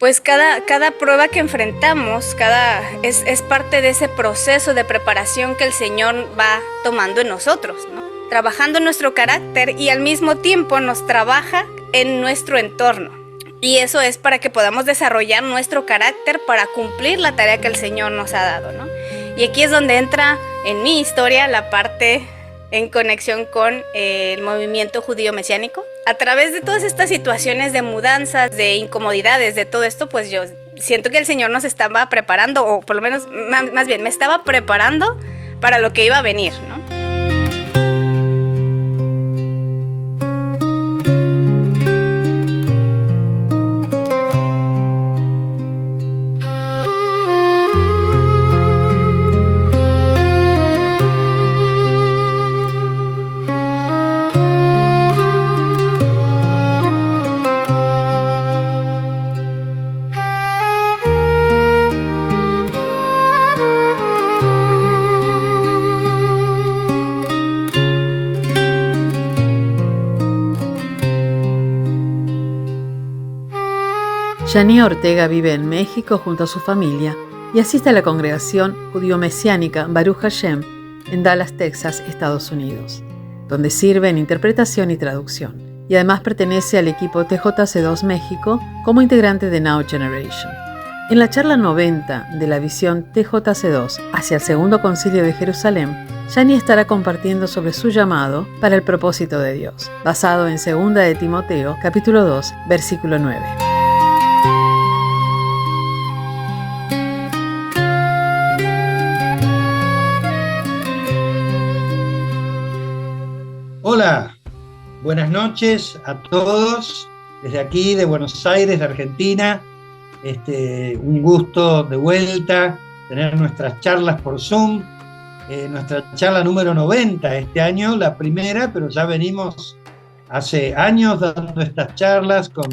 Pues cada prueba que enfrentamos, es parte de ese proceso de preparación que el Señor va tomando en nosotros, ¿no? Trabajando en nuestro carácter y al mismo tiempo nos trabaja en nuestro entorno. Y eso es para que podamos desarrollar nuestro carácter para cumplir la tarea que el Señor nos ha dado, ¿no? Y aquí es donde entra en mi historia la parte en conexión con el movimiento judío mesiánico. A través de todas estas situaciones de mudanzas, de incomodidades, de todo esto, pues yo siento que el Señor nos estaba preparando, o por lo menos, más bien, me estaba preparando para lo que iba a venir, ¿no? Yanía Ortega vive en México junto a su familia y asiste a la congregación judío-mesiánica Baruch Hashem en Dallas, Texas, Estados Unidos, donde sirve en interpretación y traducción, y además pertenece al equipo TJC2 México como integrante de Now Generation. En la charla 90 de la visión TJC2 hacia el Segundo Concilio de Jerusalén, Yanía estará compartiendo sobre su llamado para el propósito de Dios, basado en 2 de Timoteo, capítulo 2, versículo 9. Hola, buenas noches a todos, desde aquí de Buenos Aires, de Argentina. Un gusto de vuelta tener nuestras charlas por Zoom, nuestra charla número 90 este año, la primera, pero ya venimos hace años dando estas charlas con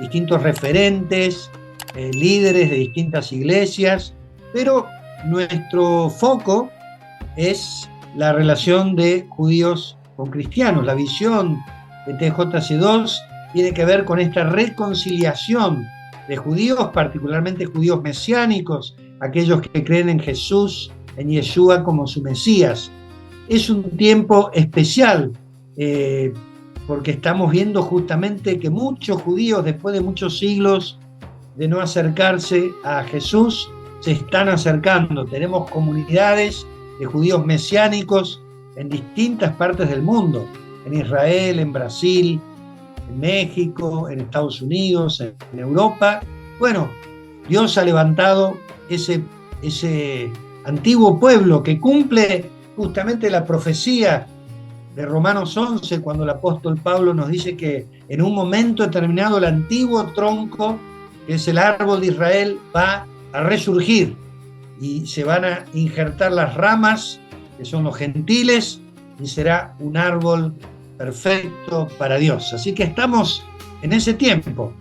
distintos referentes, líderes de distintas iglesias, pero nuestro foco es la relación de judíos con cristianos. La visión de TJC2 tiene que ver con esta reconciliación de judíos, particularmente judíos mesiánicos, aquellos que creen en Jesús, en Yeshua como su Mesías. Es un tiempo especial porque estamos viendo justamente que muchos judíos, después de muchos siglos de no acercarse a Jesús, se están acercando. Tenemos comunidades de judíos mesiánicos en distintas partes del mundo, en Israel, en Brasil, en México, en Estados Unidos, en Europa. Bueno, Dios ha levantado ese antiguo pueblo que cumple justamente la profecía de Romanos 11, cuando el apóstol Pablo nos dice que en un momento determinado el antiguo tronco, que es el árbol de Israel, va a resurgir y se van a injertar las ramas, que son los gentiles, y será un árbol perfecto para Dios. Así que estamos en ese tiempo.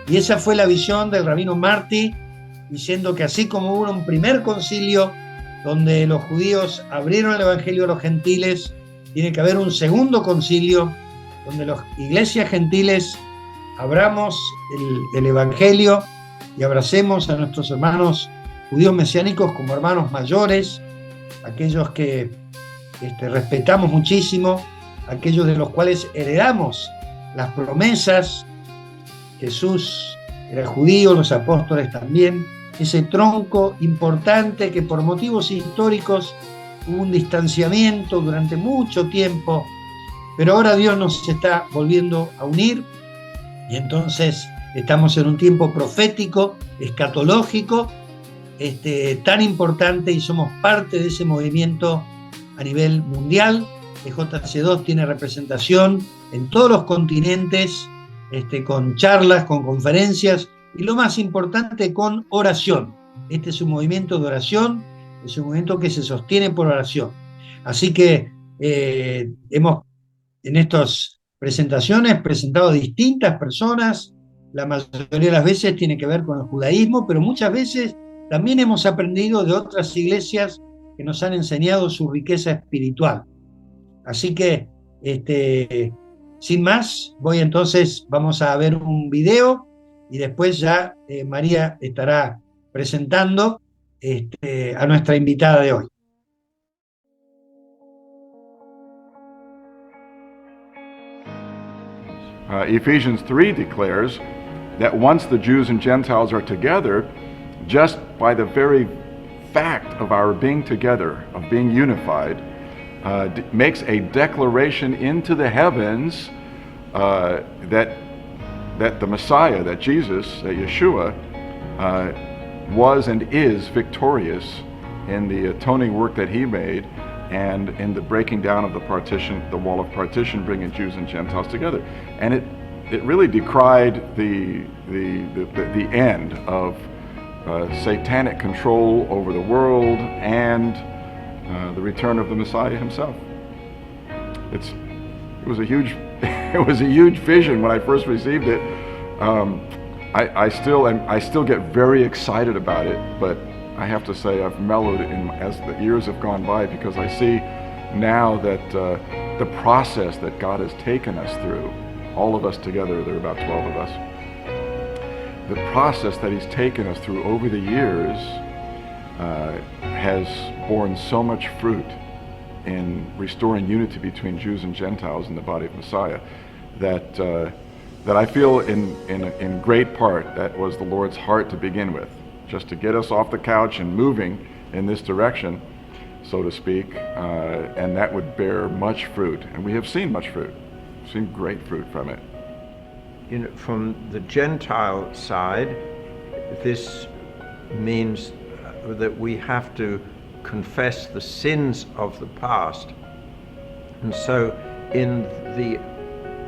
Y esa fue la visión del rabino Martí, diciendo que así como hubo un primer concilio donde los judíos abrieron el evangelio a los gentiles, tiene que haber un segundo concilio donde las iglesias gentiles abramos el evangelio y abracemos a nuestros hermanos judíos mesiánicos como hermanos mayores, aquellos que respetamos muchísimo, aquellos de los cuales heredamos las promesas. Jesús era judío, los apóstoles también, ese tronco importante que por motivos históricos hubo un distanciamiento durante mucho tiempo, pero ahora Dios nos está volviendo a unir y entonces estamos en un tiempo profético, escatológico, tan importante, y somos parte de ese movimiento a nivel mundial. TJC2 tiene representación en todos los continentes, con charlas, con conferencias y lo más importante, con oración. Este es un movimiento de oración, es un movimiento que se sostiene por oración. Así que hemos en estas presentaciones presentado a distintas personas. La mayoría de las veces tiene que ver con el judaísmo, pero muchas veces también hemos aprendido de otras iglesias que nos han enseñado su riqueza espiritual. Así que, sin más, vamos a ver un video y después ya María estará presentando a nuestra invitada de hoy. Ephesians 3 declares that once the Jews and Gentiles are together, just by the very fact of our being together, of being unified, makes a declaration into the heavens that the Messiah, that Jesus, that Yeshua, was and is victorious in the atoning work that he made, and in the breaking down of the partition, the wall of partition, bringing Jews and Gentiles together. And it really decried the end of satanic control over the world and the return of the Messiah himself. It was a huge vision when I first received it. I still get very excited about it, but I have to say I've mellowed as the years have gone by, because I see now that the process that God has taken us through, all of us together, there are about 12 of us, the process that he's taken us through over the years has borne so much fruit in restoring unity between Jews and Gentiles in the body of Messiah, that I feel in great part that was the Lord's heart to begin with, just to get us off the couch and moving in this direction, so to speak, and that would bear much fruit. And we have seen much fruit. We've seen great fruit from it. From the Gentile side, this means that we have to confess the sins of the past. And so in the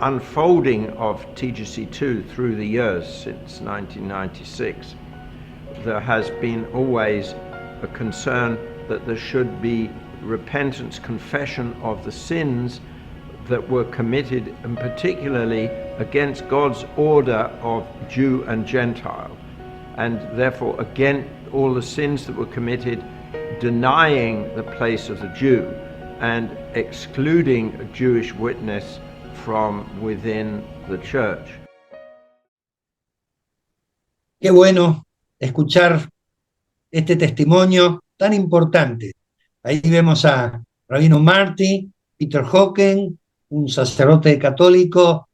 unfolding of TGC2 through the years since 1996, there has been always a concern that there should be repentance, confession of the sins that were committed, and particularly against God's order of Jew and Gentile, and therefore against all the sins that were committed, denying the place of the Jew and excluding a Jewish witness from within the church. Qué bueno escuchar este testimonio tan importante. Ahí vemos a Rabino Marty, Peter Hocken, un sacerdote católico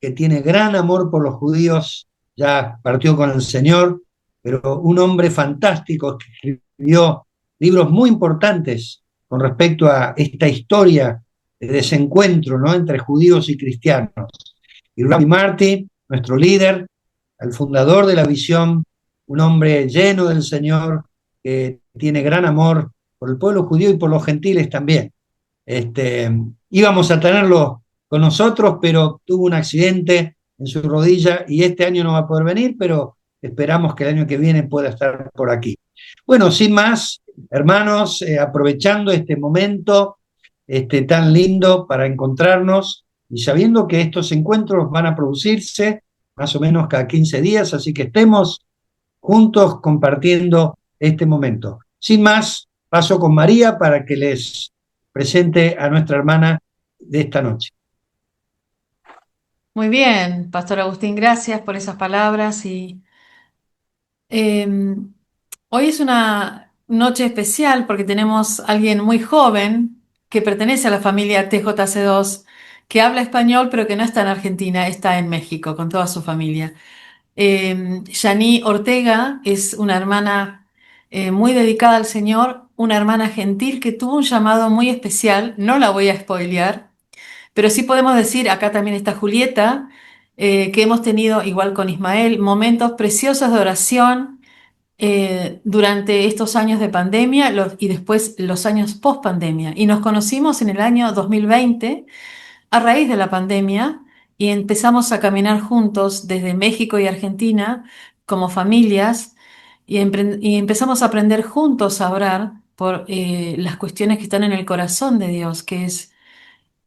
que tiene gran amor por los judíos, ya partió con el Señor, pero un hombre fantástico que escribió libros muy importantes con respecto a esta historia de desencuentro, ¿no?, entre judíos y cristianos. Y Rabbi Marty, nuestro líder, el fundador de la visión, un hombre lleno del Señor, que tiene gran amor por el pueblo judío y por los gentiles también. Íbamos a tenerlo con nosotros, pero tuvo un accidente en su rodilla y este año no va a poder venir, pero esperamos que el año que viene pueda estar por aquí. Bueno, sin más, hermanos, aprovechando este momento tan lindo para encontrarnos y sabiendo que estos encuentros van a producirse más o menos cada 15 días, así que estemos juntos compartiendo este momento. Sin más, paso con María para que les presente a nuestra hermana de esta noche. Muy bien, Pastor Agustín, gracias por esas palabras. Y hoy es una noche especial porque tenemos a alguien muy joven que pertenece a la familia TJC2, que habla español pero que no está en Argentina, está en México con toda su familia. Yani Ortega es una hermana muy dedicada al Señor, una hermana gentil que tuvo un llamado muy especial. No la voy a spoilear, pero sí podemos decir, acá también está Julieta, que hemos tenido, igual con Ismael, momentos preciosos de oración durante estos años de pandemia y después los años post pandemia. Y nos conocimos en el año 2020 a raíz de la pandemia y empezamos a caminar juntos desde México y Argentina como familias y empezamos a aprender juntos a orar por las cuestiones que están en el corazón de Dios, que es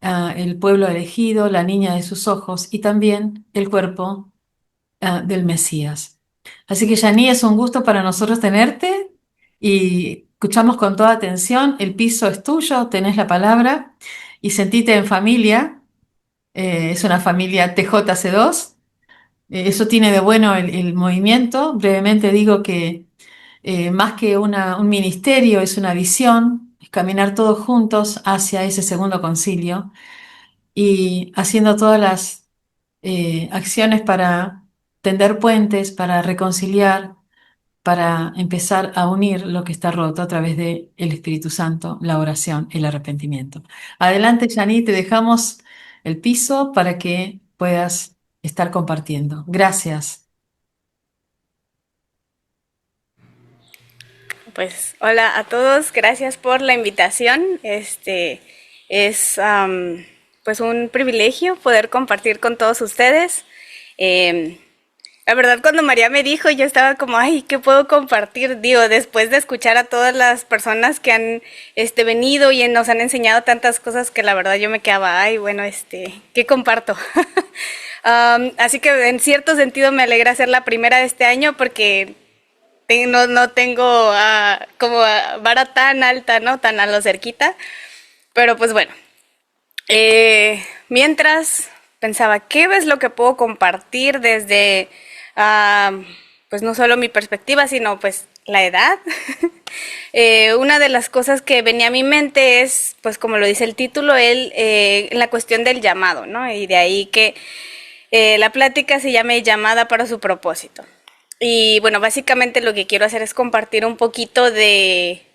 el pueblo elegido, la niña de sus ojos y también el cuerpo del Mesías. Así que, Yani, es un gusto para nosotros tenerte y escuchamos con toda atención. El piso es tuyo, tenés la palabra y sentite en familia. Es una familia TJC2 Eso tiene de bueno el movimiento. Brevemente digo que más que un ministerio, es una visión, es caminar todos juntos hacia ese segundo concilio y haciendo todas las acciones para tender puentes, para reconciliar, para empezar a unir lo que está roto a través de el Espíritu Santo, la oración, el arrepentimiento. Adelante, Yani, te dejamos el piso para que puedas estar compartiendo. Gracias. Pues hola a todos, gracias por la invitación. Es pues un privilegio poder compartir con todos ustedes. Em, la verdad, cuando María me dijo, yo estaba como, ay, ¿qué puedo compartir? Digo, después de escuchar a todas las personas que han venido y nos han enseñado tantas cosas que la verdad yo me quedaba, ay, bueno, ¿qué comparto? Así que en cierto sentido me alegra ser la primera de este año porque no tengo como vara tan alta, ¿no? Tan a lo cerquita. Pero pues bueno, mientras pensaba, ¿qué es lo que puedo compartir desde, pues no solo mi perspectiva, sino pues la edad? Una de las cosas que venía a mi mente es, pues como lo dice el título, la cuestión del llamado, ¿no? Y de ahí que la plática se llame Llamada para su propósito. Y bueno, básicamente lo que quiero hacer es compartir un poquito de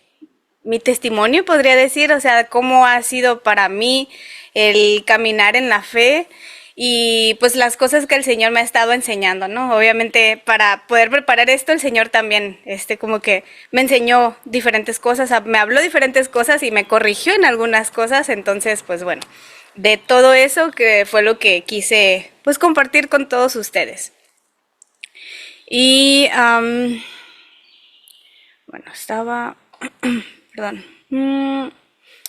mi testimonio, podría decir, o sea, cómo ha sido para mí el caminar en la fe y pues las cosas que el Señor me ha estado enseñando, ¿no? Obviamente para poder preparar esto, el Señor también, como que me enseñó diferentes cosas, me habló diferentes cosas y me corrigió en algunas cosas, entonces pues bueno, de todo eso que fue lo que quise pues compartir con todos ustedes. Y, bueno, estaba, perdón,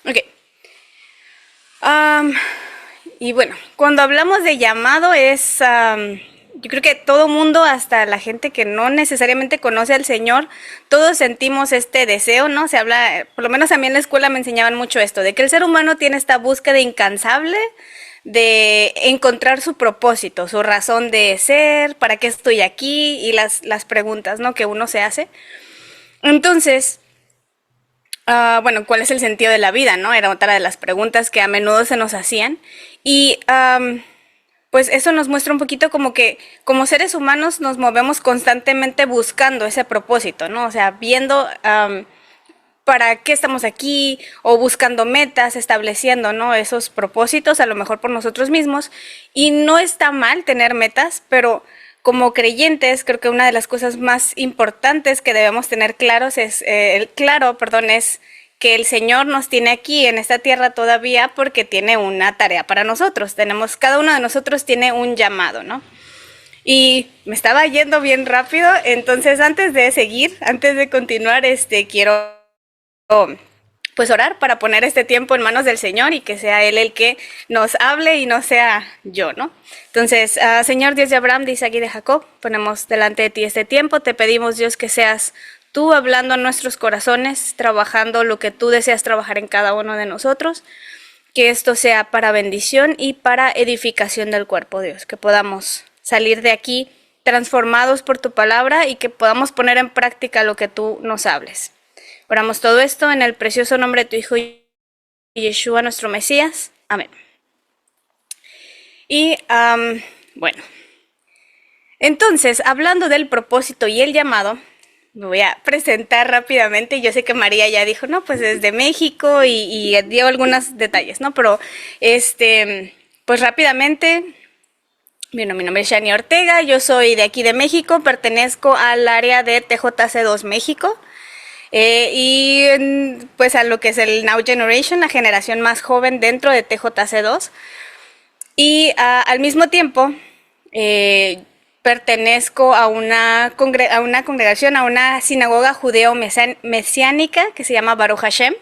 ok. Y bueno, cuando hablamos de llamado yo creo que todo mundo, hasta la gente que no necesariamente conoce al Señor, todos sentimos este deseo, ¿no? Se habla, por lo menos a mí en la escuela me enseñaban mucho esto, de que el ser humano tiene esta búsqueda incansable de encontrar su propósito, su razón de ser, para qué estoy aquí y las preguntas, ¿no? Que uno se hace. Entonces, bueno, ¿cuál es el sentido de la vida, no? Era otra de las preguntas que a menudo se nos hacían. Y pues eso nos muestra un poquito como que como seres humanos nos movemos constantemente buscando ese propósito, ¿no? O sea, viendo para qué estamos aquí o buscando metas, estableciendo, ¿no? Esos propósitos, a lo mejor por nosotros mismos. Y no está mal tener metas, pero como creyentes, creo que una de las cosas más importantes que debemos tener claros es que el Señor nos tiene aquí en esta tierra todavía porque tiene una tarea para nosotros. Cada uno de nosotros tiene un llamado, ¿no? Y me estaba yendo bien rápido, entonces antes de continuar, quiero pues orar para poner este tiempo en manos del Señor y que sea Él el que nos hable y no sea yo, ¿no? Entonces, Señor Dios de Abraham, de Isaac y de Jacob, ponemos delante de ti este tiempo, te pedimos, Dios, que seas tú hablando a nuestros corazones, trabajando lo que tú deseas trabajar en cada uno de nosotros, que esto sea para bendición y para edificación del cuerpo, Dios, que podamos salir de aquí transformados por tu palabra y que podamos poner en práctica lo que tú nos hables. Oramos todo esto en el precioso nombre de tu Hijo Yeshua, nuestro Mesías. Amén. Y bueno, entonces, hablando del propósito y el llamado, me voy a presentar rápidamente. Yo sé que María ya dijo, no, pues desde México y dio algunos detalles, ¿no? Pero, pues rápidamente, bueno, mi nombre es Yani Ortega, yo soy de aquí de México, pertenezco al área de TJC2 México. Y pues a lo que es el Now Generation, la generación más joven dentro de TJC2. Y al mismo tiempo pertenezco a una congregación, a una sinagoga judeo-mesiánica que se llama Baruch Hashem,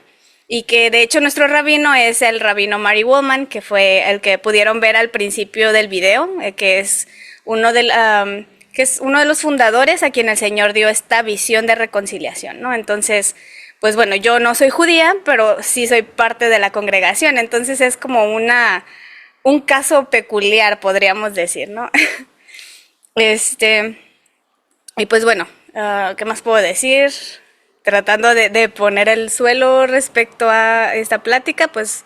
y que de hecho nuestro rabino es el rabino Mari Woolman, que fue el que pudieron ver al principio del video, que es uno de los fundadores a quien el Señor dio esta visión de reconciliación, ¿no? Entonces, pues bueno, yo no soy judía, pero sí soy parte de la congregación, entonces es como un caso peculiar, podríamos decir, ¿no? Y pues bueno, ¿qué más puedo decir? Tratando de poner el suelo respecto a esta plática, pues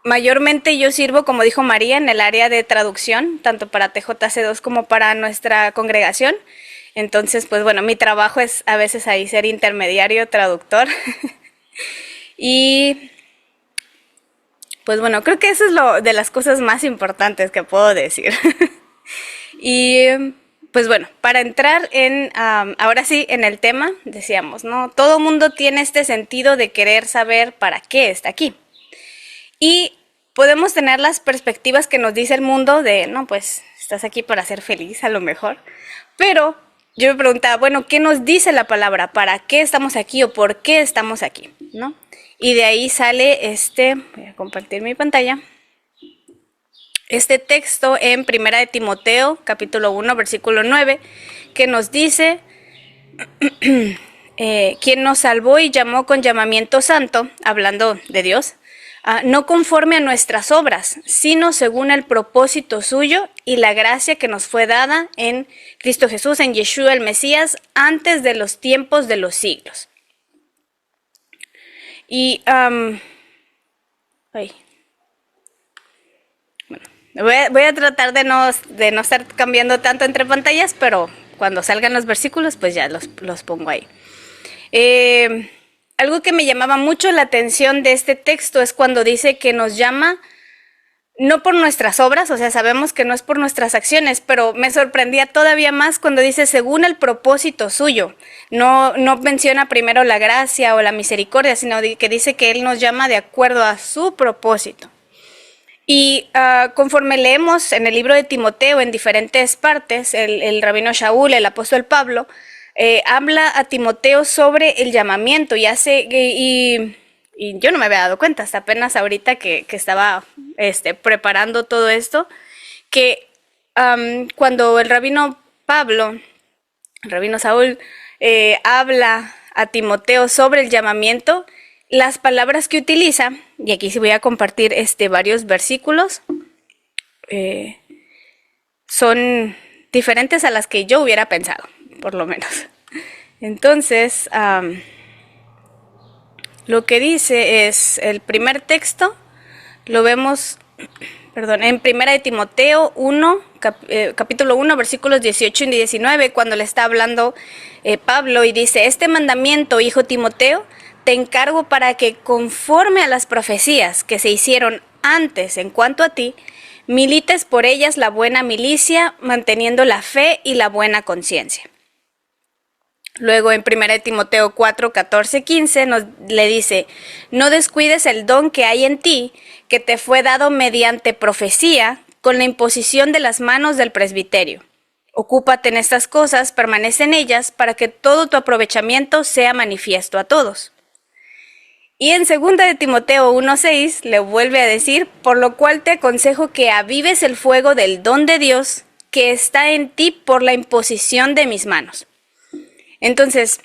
mayormente yo sirvo, como dijo María, en el área de traducción, tanto para TJC2 como para nuestra congregación. Entonces, pues bueno, mi trabajo es a veces ahí ser intermediario, traductor. Y pues bueno, creo que eso es lo de las cosas más importantes que puedo decir. Y pues bueno, para entrar en, ahora sí, en el tema, decíamos, ¿no? Todo mundo tiene este sentido de querer saber para qué está aquí. Y podemos tener las perspectivas que nos dice el mundo de, no, pues estás aquí para ser feliz a lo mejor. Pero yo me preguntaba, bueno, ¿qué nos dice la palabra? ¿Para qué estamos aquí o por qué estamos aquí? ¿No? Y de ahí sale voy a compartir mi pantalla, este texto en Primera de Timoteo, capítulo 1, versículo 9, que nos dice, quien nos salvó y llamó con llamamiento santo, hablando de Dios, no conforme a nuestras obras, sino según el propósito suyo y la gracia que nos fue dada en Cristo Jesús, en Yeshua el Mesías, antes de los tiempos de los siglos. Y bueno, voy a tratar de no estar cambiando tanto entre pantallas, pero cuando salgan los versículos, pues ya los pongo ahí. Algo que me llamaba mucho la atención de este texto es cuando dice que nos llama no por nuestras obras, o sea, sabemos que no es por nuestras acciones, pero me sorprendía todavía más cuando dice según el propósito suyo. No menciona primero la gracia o la misericordia, sino que dice que Él nos llama de acuerdo a su propósito. Y conforme leemos en el libro de Timoteo en diferentes partes, el rabino Shaul, el apóstol Pablo, habla a Timoteo sobre el llamamiento y yo no me había dado cuenta hasta apenas ahorita que estaba preparando todo esto, que cuando el rabino Saúl, habla a Timoteo sobre el llamamiento, las palabras que utiliza, y aquí sí voy a compartir varios versículos, son diferentes a las que yo hubiera pensado, por lo menos. Entonces, lo que dice es, el primer texto, lo vemos, en Primera de Timoteo 1, capítulo 1, versículos 18 y 19, cuando le está hablando Pablo y dice, este mandamiento, hijo Timoteo, te encargo para que conforme a las profecías que se hicieron antes en cuanto a ti, milites por ellas la buena milicia, manteniendo la fe y la buena conciencia. Luego en 1 Timoteo 4, 14, 15 le dice, no descuides el don que hay en ti, que te fue dado mediante profecía, con la imposición de las manos del presbiterio. Ocúpate en estas cosas, permanece en ellas, para que todo tu aprovechamiento sea manifiesto a todos. Y en 2 de Timoteo 1:6 le vuelve a decir, por lo cual te aconsejo que avives el fuego del don de Dios que está en ti por la imposición de mis manos. Entonces,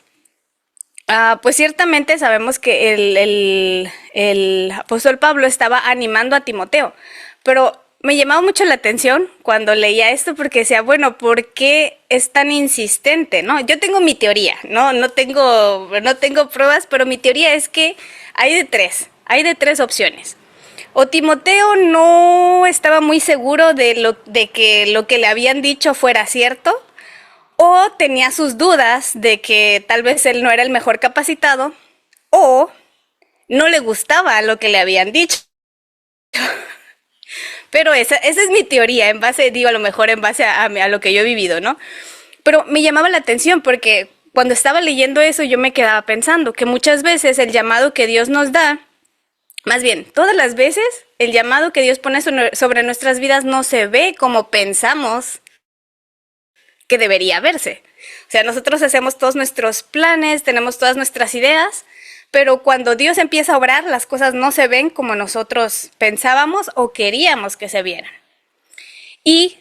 pues ciertamente sabemos que el apóstol Pablo estaba animando a Timoteo, pero me llamaba mucho la atención cuando leía esto porque decía, bueno, ¿por qué es tan insistente? ¿No? Yo tengo mi teoría, no tengo pruebas, pero mi teoría es que hay de tres opciones. O Timoteo no estaba muy seguro de que lo que le habían dicho fuera cierto, o tenía sus dudas de que tal vez él no era el mejor capacitado, o no le gustaba lo que le habían dicho. Pero esa es mi teoría, a lo mejor en base a lo que yo he vivido, ¿no? Pero me llamaba la atención porque cuando estaba leyendo eso yo me quedaba pensando que muchas veces el llamado que Dios nos da, más bien, todas las veces el llamado que Dios pone sobre nuestras vidas no se ve como pensamos que debería verse. O sea, nosotros hacemos todos nuestros planes, tenemos todas nuestras ideas, pero cuando Dios empieza a obrar, las cosas no se ven como nosotros pensábamos o queríamos que se vieran. Y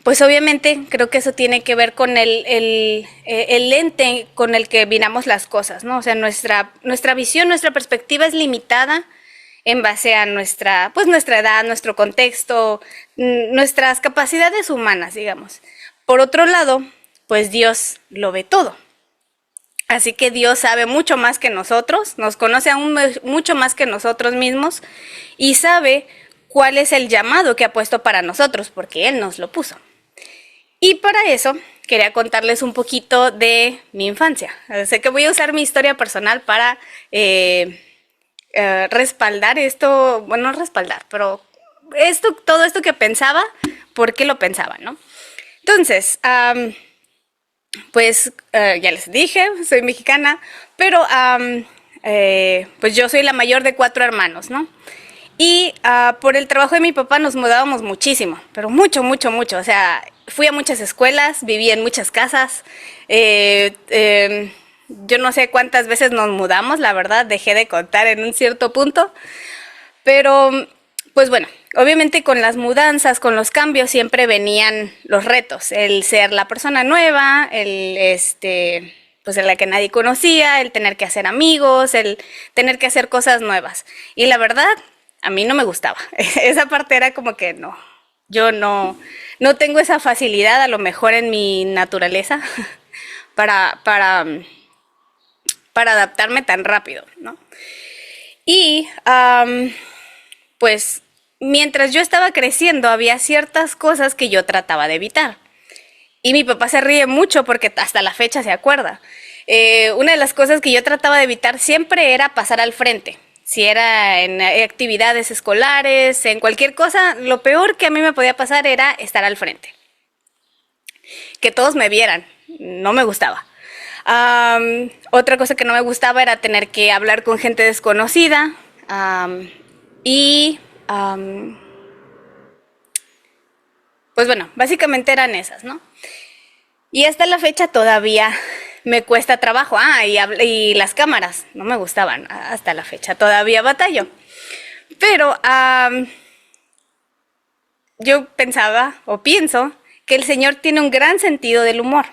pues obviamente creo que eso tiene que ver con el lente con el que miramos las cosas, ¿no? O sea, nuestra visión, nuestra perspectiva es limitada en base a nuestra edad, nuestro contexto, nuestras capacidades humanas, digamos. Por otro lado, pues Dios lo ve todo. Así que Dios sabe mucho más que nosotros, nos conoce aún mucho más que nosotros mismos y sabe cuál es el llamado que ha puesto para nosotros, porque Él nos lo puso. Y para eso quería contarles un poquito de mi infancia. Sé que voy a usar mi historia personal para respaldar esto, bueno, no respaldar, pero todo esto que pensaba, ¿por qué lo pensaba, no? Entonces, pues ya les dije, soy mexicana, pero pues yo soy la mayor de 4 hermanos, ¿no? Y por el trabajo de mi papá nos mudábamos muchísimo, pero mucho, mucho, mucho. O sea, fui a muchas escuelas, viví en muchas casas. Yo no sé cuántas veces nos mudamos, la verdad, dejé de contar en un cierto punto. Pero, pues bueno, obviamente con las mudanzas, con los cambios, siempre venían los retos. El ser la persona nueva, pues en la que nadie conocía, el tener que hacer amigos, el tener que hacer cosas nuevas. Y la verdad, a mí no me gustaba. Esa parte era como que no, yo no tengo esa facilidad, a lo mejor en mi naturaleza, para adaptarme tan rápido, ¿no? Y pues mientras yo estaba creciendo había ciertas cosas que yo trataba de evitar. Y mi papá se ríe mucho porque hasta la fecha se acuerda. Una de las cosas que yo trataba de evitar siempre era pasar al frente. Si era en actividades escolares, en cualquier cosa, lo peor que a mí me podía pasar era estar al frente. Que todos me vieran, no me gustaba. Otra cosa que no me gustaba era tener que hablar con gente desconocida. Pues bueno, básicamente eran esas, ¿no? Y hasta la fecha todavía me cuesta trabajo. Y las cámaras no me gustaban hasta la fecha, todavía batallo. Pero yo pensaba o pienso que el Señor tiene un gran sentido del humor.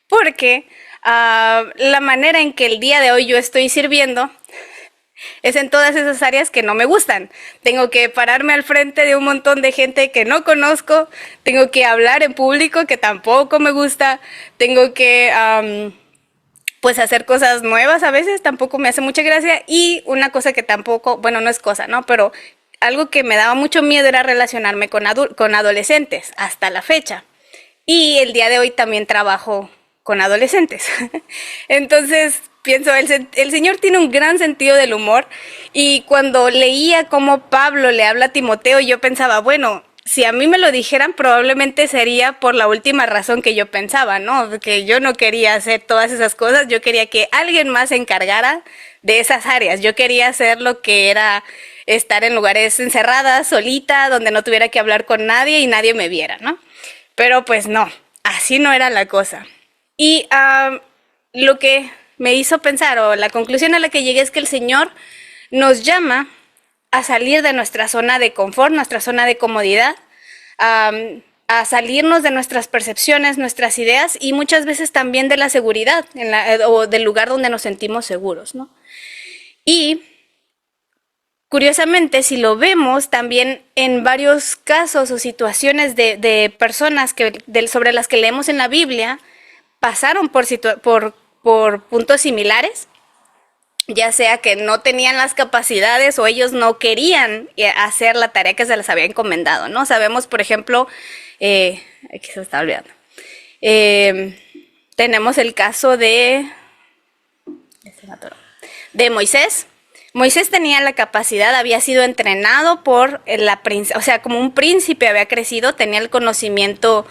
Porque la manera en que el día de hoy yo estoy sirviendo es en todas esas áreas que no me gustan. Tengo que pararme al frente de un montón de gente que no conozco, tengo que hablar en público que tampoco me gusta, tengo que pues hacer cosas nuevas a veces, tampoco me hace mucha gracia, y una cosa que tampoco, bueno, no es cosa, ¿no? Pero algo que me daba mucho miedo era relacionarme con adolescentes, hasta la fecha. Y el día de hoy también trabajo con adolescentes. Entonces, pienso, el Señor tiene un gran sentido del humor, y cuando leía cómo Pablo le habla a Timoteo, yo pensaba, bueno, si a mí me lo dijeran, probablemente sería por la última razón que yo pensaba, ¿no? Que yo no quería hacer todas esas cosas, yo quería que alguien más se encargara de esas áreas. Yo quería hacer lo que era estar en lugares encerradas, solita, donde no tuviera que hablar con nadie y nadie me viera, ¿no? Pero pues no, así no era la cosa. Y lo que me hizo pensar, o la conclusión a la que llegué, es que el Señor nos llama a salir de nuestra zona de confort, nuestra zona de comodidad, a salirnos de nuestras percepciones, nuestras ideas, y muchas veces también de la seguridad o del lugar donde nos sentimos seguros, ¿no? Y curiosamente, si lo vemos también en varios casos o situaciones de personas sobre las que leemos en la Biblia, pasaron por puntos similares, ya sea que no tenían las capacidades o ellos no querían hacer la tarea que se les había encomendado, ¿no? Sabemos, por ejemplo, aquí se me está olvidando, tenemos el caso de Moisés. Moisés tenía la capacidad, había sido entrenado por o sea, como un príncipe, había crecido, tenía el conocimiento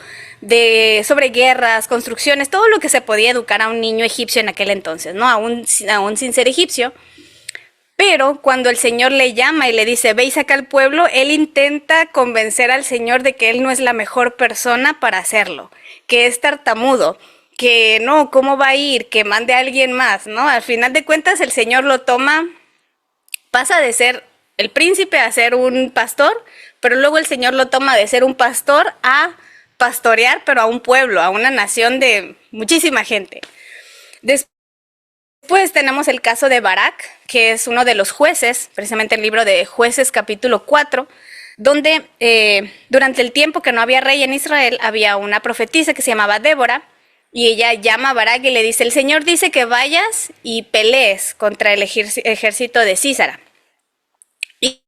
sobre guerras, construcciones, todo lo que se podía educar a un niño egipcio en aquel entonces, ¿no? Aún sin ser egipcio. Pero cuando el Señor le llama y le dice, ve y saca al pueblo, él intenta convencer al Señor de que él no es la mejor persona para hacerlo, que es tartamudo, que no, ¿cómo va a ir? Que mande a alguien más, ¿no? Al final de cuentas el Señor lo toma, pasa de ser el príncipe a ser un pastor, pero luego el Señor lo toma de ser un pastor a pastorear, pero a un pueblo, a una nación de muchísima gente. Después Después tenemos el caso de Barak, que es uno de los jueces, precisamente el libro de Jueces capítulo 4, donde durante el tiempo que no había rey en Israel, había una profetisa que se llamaba Débora, y ella llama a Barak y le dice, el Señor dice que vayas y pelees contra el ejército de Sísara. Y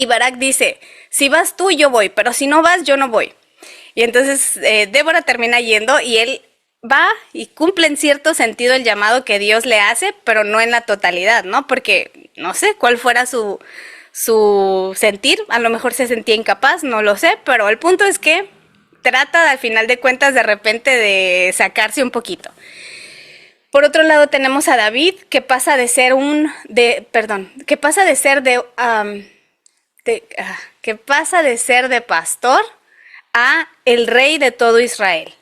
Barak dice, si vas tú, yo voy, pero si no vas, yo no voy. Y entonces Débora termina yendo y él va y cumple en cierto sentido el llamado que Dios le hace, pero no en la totalidad, ¿no? Porque no sé cuál fuera su sentir, a lo mejor se sentía incapaz, no lo sé, pero el punto es que trata al final de cuentas de repente de sacarse un poquito. Por otro lado tenemos a David, que pasa de ser de pastor a el rey de todo Israel.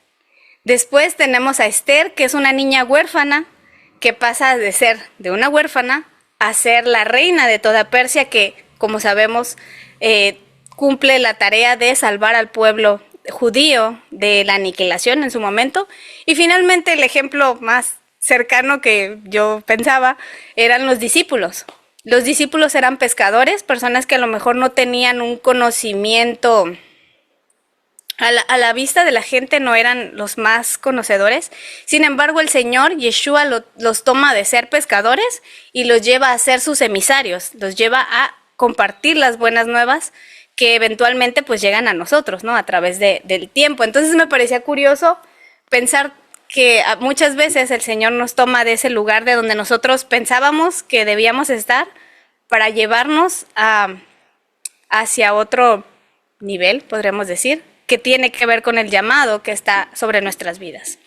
Después tenemos a Esther, que es una niña huérfana, que pasa de ser de una huérfana a ser la reina de toda Persia, que, como sabemos, cumple la tarea de salvar al pueblo judío de la aniquilación en su momento. Y finalmente el ejemplo más cercano que yo pensaba eran los discípulos. Los discípulos eran pescadores, personas que a lo mejor no tenían un conocimiento, a la vista de la gente no eran los más conocedores. Sin embargo, el Señor Yeshua los toma de ser pescadores y los lleva a ser sus emisarios, los lleva a compartir las buenas nuevas que eventualmente pues llegan a nosotros, ¿no? A través del tiempo. Entonces me parecía curioso pensar que muchas veces el Señor nos toma de ese lugar de donde nosotros pensábamos que debíamos estar para llevarnos hacia otro nivel, podríamos decir, que tiene que ver con el llamado que está sobre nuestras vidas.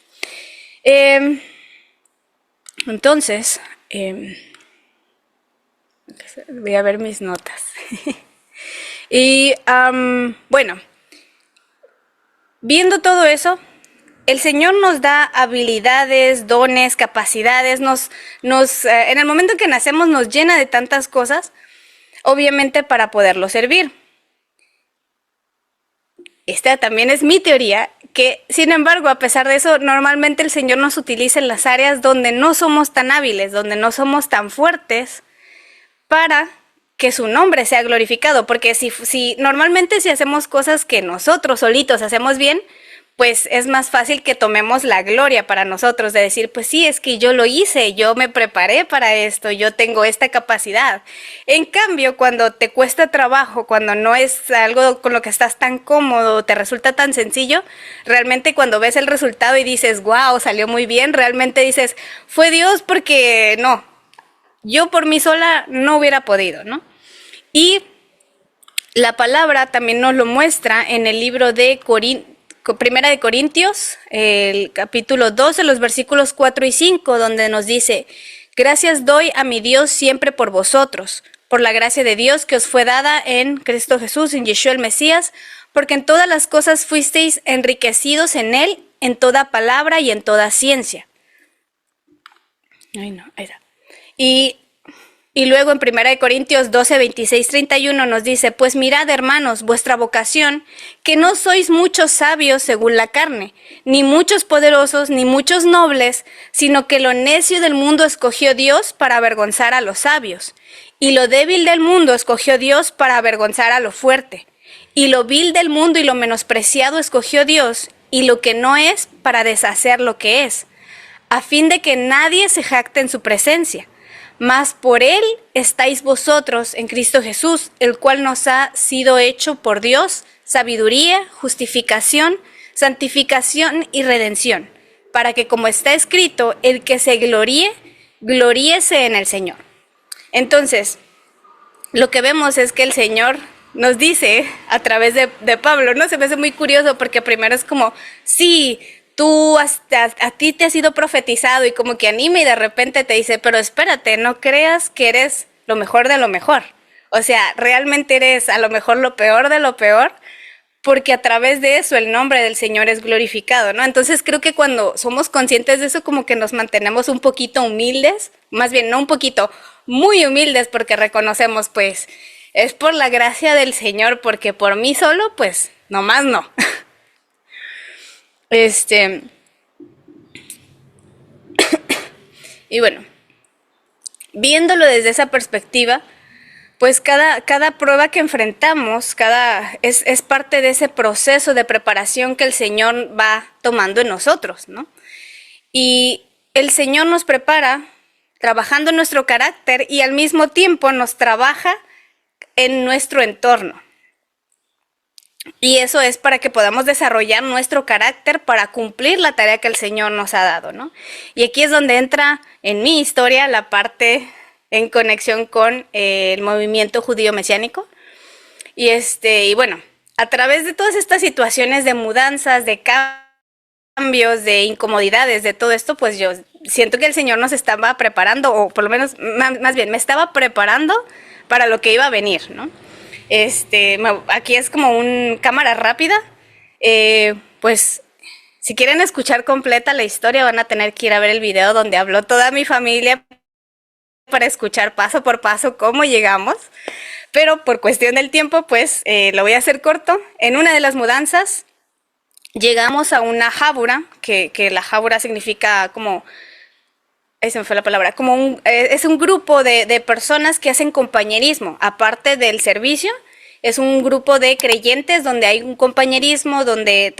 Entonces, voy a ver mis notas. Y bueno, viendo todo eso, el Señor nos da habilidades, dones, capacidades, en el momento en que nacemos nos llena de tantas cosas, obviamente para poderlo servir. Esta también es mi teoría, que sin embargo, a pesar de eso, normalmente el Señor nos utiliza en las áreas donde no somos tan hábiles, donde no somos tan fuertes, para que su nombre sea glorificado. Porque si normalmente si hacemos cosas que nosotros solitos hacemos bien, pues es más fácil que tomemos la gloria para nosotros, de decir, pues sí, es que yo lo hice, yo me preparé para esto, yo tengo esta capacidad. En cambio, cuando te cuesta trabajo, cuando no es algo con lo que estás tan cómodo, te resulta tan sencillo, realmente cuando ves el resultado y dices, wow, salió muy bien, realmente dices, fue Dios, porque no, yo por mí sola no hubiera podido, ¿no? Y la palabra también nos lo muestra en el libro de Primera de Corintios, el capítulo 12, los versículos 4 y 5, donde nos dice, gracias doy a mi Dios siempre por vosotros, por la gracia de Dios que os fue dada en Cristo Jesús, en Yeshua el Mesías, porque en todas las cosas fuisteis enriquecidos en Él, en toda palabra y en toda ciencia. Y luego en 1 Corintios 12, 26, 31 nos dice, pues mirad, hermanos, vuestra vocación, que no sois muchos sabios según la carne, ni muchos poderosos, ni muchos nobles, sino que lo necio del mundo escogió Dios para avergonzar a los sabios, y lo débil del mundo escogió Dios para avergonzar a lo fuerte, y lo vil del mundo y lo menospreciado escogió Dios, y lo que no es para deshacer lo que es, a fin de que nadie se jacte en su presencia. Mas por Él estáis vosotros en Cristo Jesús, el cual nos ha sido hecho por Dios sabiduría, justificación, santificación y redención, para que, como está escrito, el que se gloríe, gloríese en el Señor. Entonces, lo que vemos es que el Señor nos dice a través de Pablo, ¿no? Se me hace muy curioso porque primero es como, sí, a ti te ha sido profetizado y como que anima y de repente te dice, pero espérate, no creas que eres lo mejor de lo mejor. O sea, realmente eres a lo mejor lo peor de lo peor, porque a través de eso el nombre del Señor es glorificado, ¿no? Entonces creo que cuando somos conscientes de eso, como que nos mantenemos un poquito humildes, más bien no un poquito, muy humildes, porque reconocemos, pues, es por la gracia del Señor, porque por mí solo, pues, nomás no. Y bueno, viéndolo desde esa perspectiva, pues cada prueba que enfrentamos, es parte de ese proceso de preparación que el Señor va tomando en nosotros, ¿no? Y el Señor nos prepara trabajando en nuestro carácter y al mismo tiempo nos trabaja en nuestro entorno. Y eso es para que podamos desarrollar nuestro carácter para cumplir la tarea que el Señor nos ha dado, ¿no? Y aquí es donde entra en mi historia la parte en conexión con el movimiento judío mesiánico. Y bueno, a través de todas estas situaciones de mudanzas, de cambios, de incomodidades, de todo esto, pues yo siento que el Señor nos estaba preparando, o por lo menos, más bien, me estaba preparando para lo que iba a venir, ¿no? Aquí es como un cámara rápida. Pues, si quieren escuchar completa la historia, van a tener que ir a ver el video donde habló toda mi familia para escuchar paso por paso cómo llegamos. Pero por cuestión del tiempo, pues, lo voy a hacer corto. En una de las mudanzas, llegamos a una jábura, que la jábura significa como... Ahí se me fue la palabra. Es un grupo de personas que hacen compañerismo. Aparte del servicio, es un grupo de creyentes donde hay un compañerismo, donde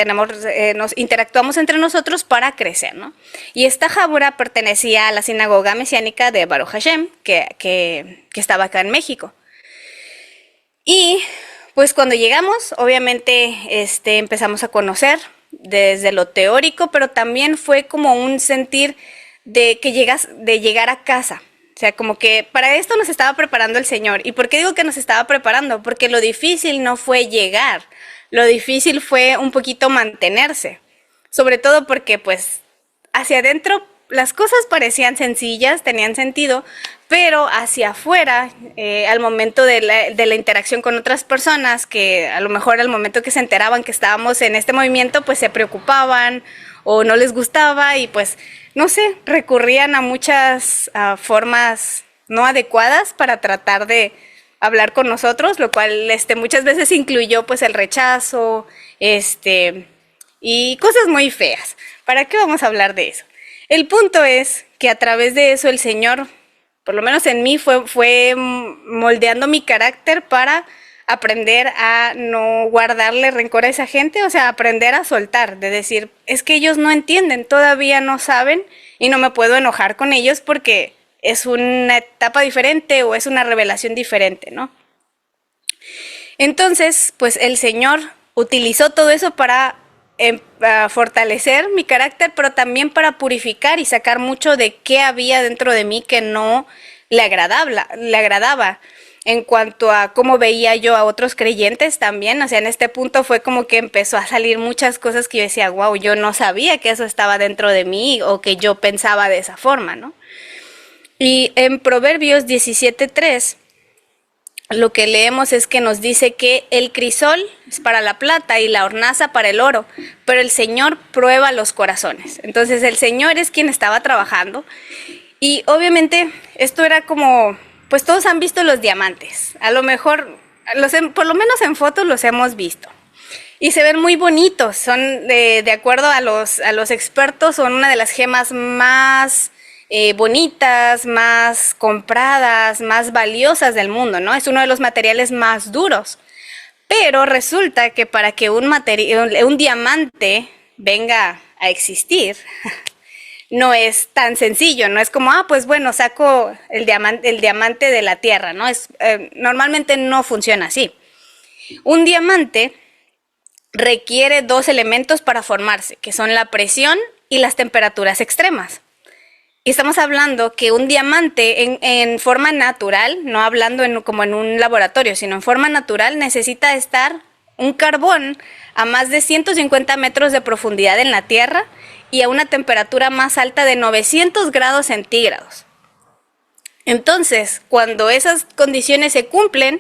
nos interactuamos entre nosotros para crecer, ¿no? Y esta jábura pertenecía a la sinagoga mesiánica de Baruch Hashem, que estaba acá en México. Y pues cuando llegamos, obviamente empezamos a conocer desde lo teórico, pero también fue como un sentir de llegar a casa. O sea, como que para esto nos estaba preparando el Señor. ¿Y por qué digo que nos estaba preparando? Porque lo difícil no fue llegar, lo difícil fue un poquito mantenerse. Sobre todo porque, pues, hacia adentro las cosas parecían sencillas, tenían sentido, pero hacia afuera, al momento de la interacción con otras personas, que a lo mejor al momento que se enteraban que estábamos en este movimiento, pues se preocupaban o no les gustaba y pues, no sé, recurrían a muchas formas no adecuadas para tratar de hablar con nosotros, lo cual muchas veces incluyó pues el rechazo, y cosas muy feas. ¿Para qué vamos a hablar de eso? El punto es que a través de eso el Señor, por lo menos en mí, fue moldeando mi carácter para aprender a no guardarle rencor a esa gente, o sea, aprender a soltar, de decir, es que ellos no entienden, todavía no saben y no me puedo enojar con ellos porque es una etapa diferente o es una revelación diferente, ¿no? Entonces, pues el Señor utilizó todo eso para fortalecer mi carácter, pero también para purificar y sacar mucho de qué había dentro de mí que no le agradaba. En cuanto a cómo veía yo a otros creyentes también, o sea, en este punto fue como que empezó a salir muchas cosas que yo decía, wow, yo no sabía que eso estaba dentro de mí o que yo pensaba de esa forma, ¿no? Y en Proverbios 17:3, lo que leemos es que nos dice que el crisol es para la plata y la hornaza para el oro, pero el Señor prueba los corazones. Entonces el Señor es quien estaba trabajando y obviamente esto era como... Pues todos han visto los diamantes, a lo mejor, por lo menos en fotos los hemos visto. Y se ven muy bonitos, son de acuerdo a los expertos, son una de las gemas más bonitas, más compradas, más valiosas del mundo, ¿no? Es uno de los materiales más duros. Pero resulta que para que un diamante venga a existir... no es tan sencillo, no es como, pues bueno, saco el diamante de la tierra, ¿no? Normalmente no funciona así. Un diamante requiere 2 elementos para formarse, que son la presión y las temperaturas extremas. Y estamos hablando que un diamante en forma natural, no hablando como en un laboratorio, sino en forma natural, necesita estar un carbón a más de 150 metros de profundidad en la tierra y a una temperatura más alta de 900 grados centígrados. Entonces, cuando esas condiciones se cumplen,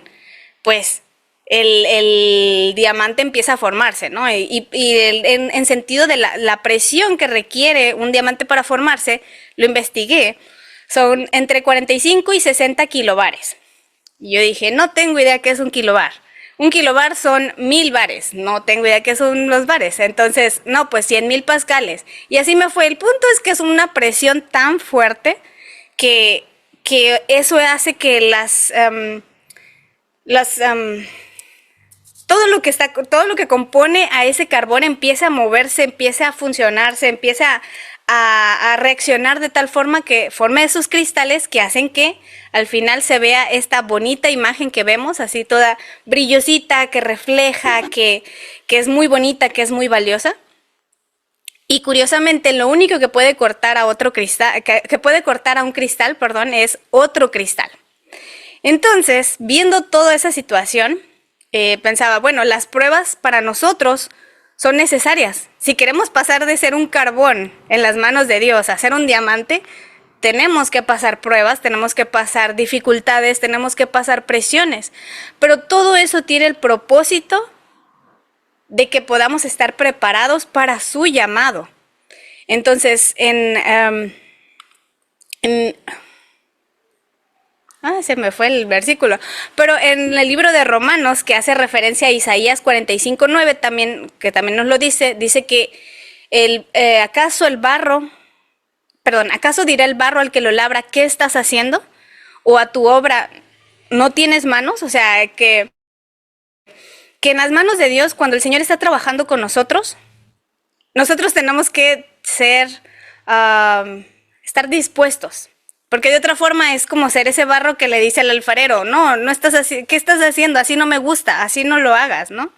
pues el diamante empieza a formarse, ¿no? En sentido de la presión que requiere un diamante para formarse, lo investigué, son entre 45 y 60 kilobares. Y yo dije, no tengo idea qué es un kilobar. Un kilobar son 1000 bares, no tengo idea qué son los bares, entonces, no, pues 100,000 pascales. Y así me fue. El punto es que es una presión tan fuerte que eso hace que todo lo que compone a ese carbón empiece a moverse, empiece a funcionar, se empiece a reaccionar de tal forma que forme esos cristales que hacen que al final se vea esta bonita imagen que vemos, así toda brillosita, que refleja, que es muy bonita, que es muy valiosa. Y curiosamente, lo único que puede cortar a otro cristal, que puede cortar a un cristal, perdón, es otro cristal. Entonces, viendo toda esa situación, pensaba, bueno, las pruebas para nosotros son necesarias. Si queremos pasar de ser un carbón en las manos de Dios a ser un diamante, tenemos que pasar pruebas, tenemos que pasar dificultades, tenemos que pasar presiones. Pero todo eso tiene el propósito de que podamos estar preparados para su llamado. Entonces, se me fue el versículo, pero en el libro de Romanos, que hace referencia a Isaías 45:9, que también nos lo dice que ¿acaso dirá el barro al que lo labra, ¿qué estás haciendo? O a tu obra, ¿no tienes manos? O sea, que en las manos de Dios, cuando el Señor está trabajando con nosotros tenemos que estar dispuestos. Porque de otra forma es como ser ese barro que le dice al alfarero, no estás así, ¿qué estás haciendo? Así no me gusta, así no lo hagas, ¿no?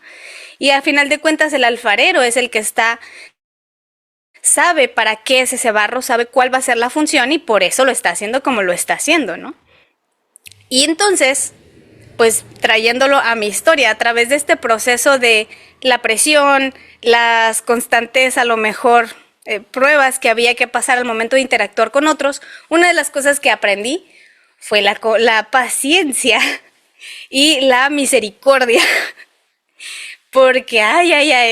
Y al final de cuentas el alfarero es el que sabe para qué es ese barro, sabe cuál va a ser la función y por eso lo está haciendo como lo está haciendo, ¿no? Y entonces, pues trayéndolo a mi historia, a través de este proceso de la presión, las constantes a lo mejor pruebas que había que pasar al momento de interactuar con otros, una de las cosas que aprendí fue la paciencia y la misericordia. Porque,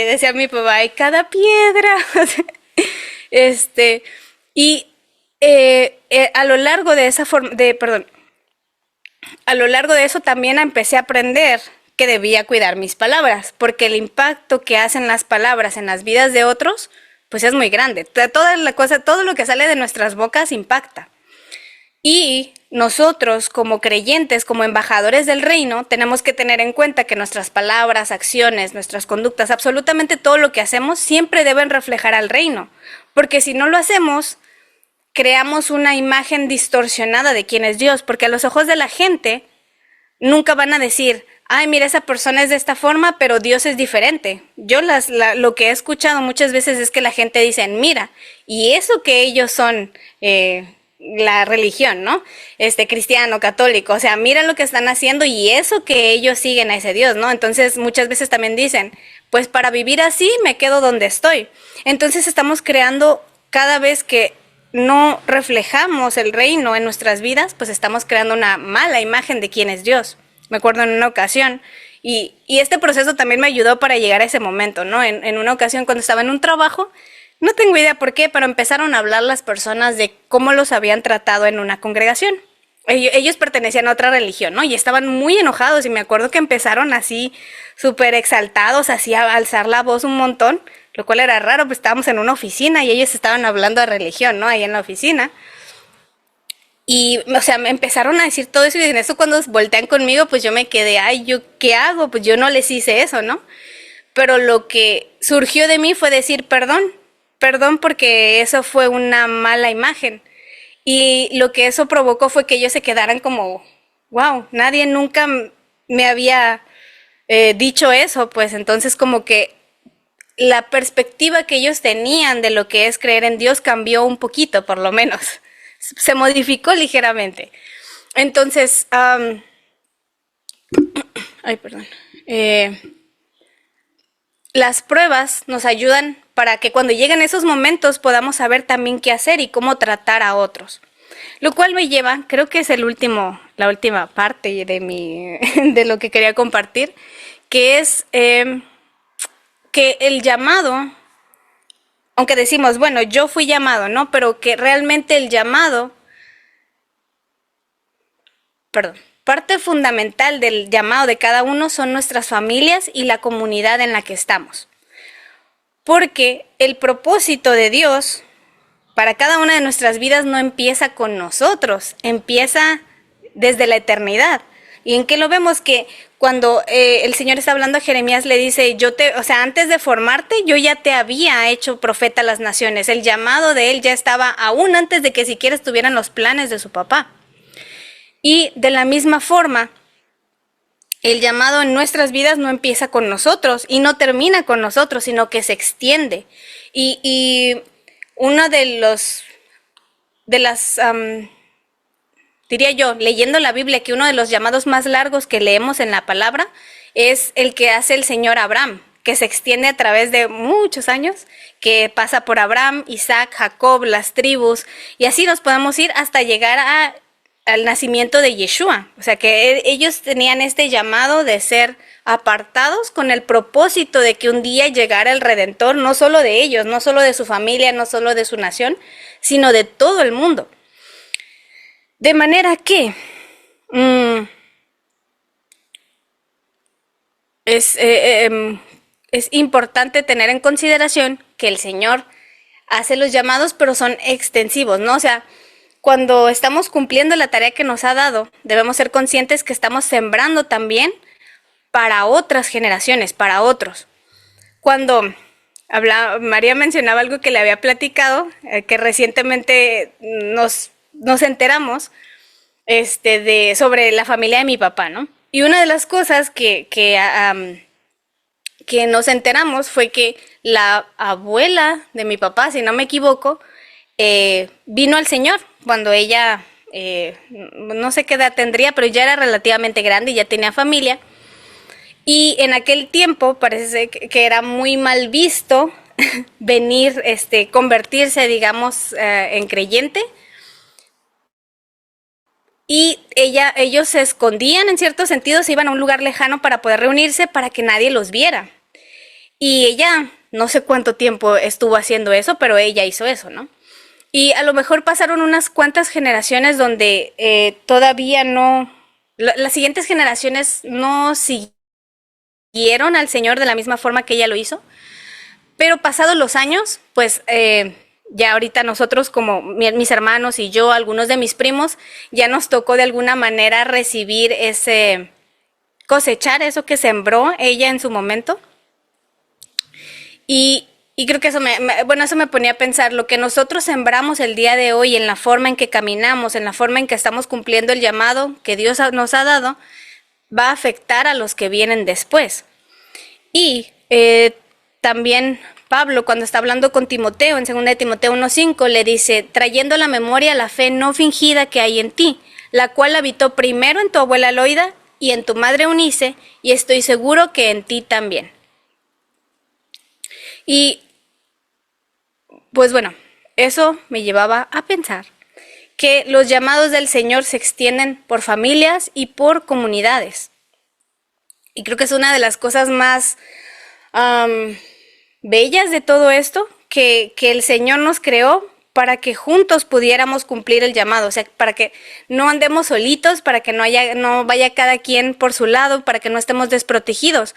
decía mi papá, hay cada piedra. A lo largo de a lo largo de eso también empecé a aprender que debía cuidar mis palabras, porque el impacto que hacen las palabras en las vidas de otros, pues es muy grande. Todo lo que sale de nuestras bocas impacta. Y nosotros, como creyentes, como embajadores del reino, tenemos que tener en cuenta que nuestras palabras, acciones, nuestras conductas, absolutamente todo lo que hacemos, siempre deben reflejar al reino. Porque si no lo hacemos, creamos una imagen distorsionada de quién es Dios, porque a los ojos de la gente nunca van a decir, ay, mira, esa persona es de esta forma, pero Dios es diferente. Yo lo que he escuchado muchas veces es que la gente dice, mira, y eso que ellos son la religión, ¿no? Cristiano, católico, o sea, mira lo que están haciendo y eso que ellos siguen a ese Dios, ¿no? Entonces muchas veces también dicen, pues para vivir así me quedo donde estoy. Entonces estamos creando, cada vez que no reflejamos el reino en nuestras vidas, pues estamos creando una mala imagen de quién es Dios. Me acuerdo en una ocasión, y este proceso también me ayudó para llegar a ese momento, ¿no? En una ocasión cuando estaba en un trabajo, no tengo idea por qué, pero empezaron a hablar las personas de cómo los habían tratado en una congregación. Ellos pertenecían a otra religión, ¿no? Y estaban muy enojados, y me acuerdo que empezaron así súper exaltados, así a alzar la voz un montón, lo cual era raro, pues estábamos en una oficina y ellos estaban hablando de religión, ¿no? Ahí en la oficina. Y, o sea, me empezaron a decir todo eso, y en eso cuando voltean conmigo, pues yo me quedé, ay, ¿yo qué hago? Pues yo no les hice eso, ¿no? Pero lo que surgió de mí fue decir perdón porque eso fue una mala imagen. Y lo que eso provocó fue que ellos se quedaran como, wow, nadie nunca me había dicho eso, pues entonces como que la perspectiva que ellos tenían de lo que es creer en Dios cambió un poquito, por lo menos. Se modificó ligeramente. Entonces, las pruebas nos ayudan para que cuando lleguen esos momentos podamos saber también qué hacer y cómo tratar a otros. Lo cual me lleva, creo que es la última parte de lo que quería compartir, que es que el llamado, aunque decimos, bueno, yo fui llamado, ¿no? Pero que realmente el llamado, parte fundamental del llamado de cada uno son nuestras familias y la comunidad en la que estamos. Porque el propósito de Dios para cada una de nuestras vidas no empieza con nosotros, empieza desde la eternidad. ¿Y en qué lo vemos? Que cuando el Señor está hablando a Jeremías, le dice, o sea, antes de formarte, yo ya te había hecho profeta a las naciones. El llamado de él ya estaba aún antes de que siquiera estuvieran los planes de su papá. Y de la misma forma, el llamado en nuestras vidas no empieza con nosotros y no termina con nosotros, sino que se extiende. Y uno diría yo, leyendo la Biblia, que uno de los llamados más largos que leemos en la palabra es el que hace el Señor a Abraham, que se extiende a través de muchos años, que pasa por Abraham, Isaac, Jacob, las tribus, y así nos podemos ir hasta llegar al nacimiento de Yeshua. O sea que ellos tenían este llamado de ser apartados con el propósito de que un día llegara el Redentor, no solo de ellos, no solo de su familia, no solo de su nación, sino de todo el mundo. De manera que es importante tener en consideración que el Señor hace los llamados, pero son extensivos, ¿no? O sea, cuando estamos cumpliendo la tarea que nos ha dado, debemos ser conscientes que estamos sembrando también para otras generaciones, para otros. Cuando María mencionaba algo que le había platicado, que recientemente nos enteramos sobre la familia de mi papá, ¿no? Y una de las cosas que nos enteramos fue que la abuela de mi papá, si no me equivoco, vino al Señor cuando ella, no sé qué edad tendría, pero ya era relativamente grande y ya tenía familia. Y en aquel tiempo parece que era muy mal visto venir, convertirse, digamos, en creyente. Y ellos se escondían en cierto sentido, se iban a un lugar lejano para poder reunirse para que nadie los viera. Y ella, no sé cuánto tiempo estuvo haciendo eso, pero ella hizo eso, ¿no? Y a lo mejor pasaron unas cuantas generaciones donde todavía no, las siguientes generaciones no siguieron al Señor de la misma forma que ella lo hizo. Pero pasados los años, pues ya ahorita nosotros, como mis hermanos y yo, algunos de mis primos, ya nos tocó de alguna manera recibir cosechar eso que sembró ella en su momento. Y creo que eso eso me ponía a pensar, lo que nosotros sembramos el día de hoy, en la forma en que caminamos, en la forma en que estamos cumpliendo el llamado que Dios nos ha dado, va a afectar a los que vienen después. Y también Pablo, cuando está hablando con Timoteo, en 2 de Timoteo 1:5, le dice, trayendo a la memoria la fe no fingida que hay en ti, la cual habitó primero en tu abuela Loida y en tu madre Eunice, y estoy seguro que en ti también. Y pues bueno, eso me llevaba a pensar que los llamados del Señor se extienden por familias y por comunidades. Y creo que es una de las cosas más bellas de todo esto, que el Señor nos creó para que juntos pudiéramos cumplir el llamado, o sea, para que no andemos solitos, para que no vaya cada quien por su lado, para que no estemos desprotegidos.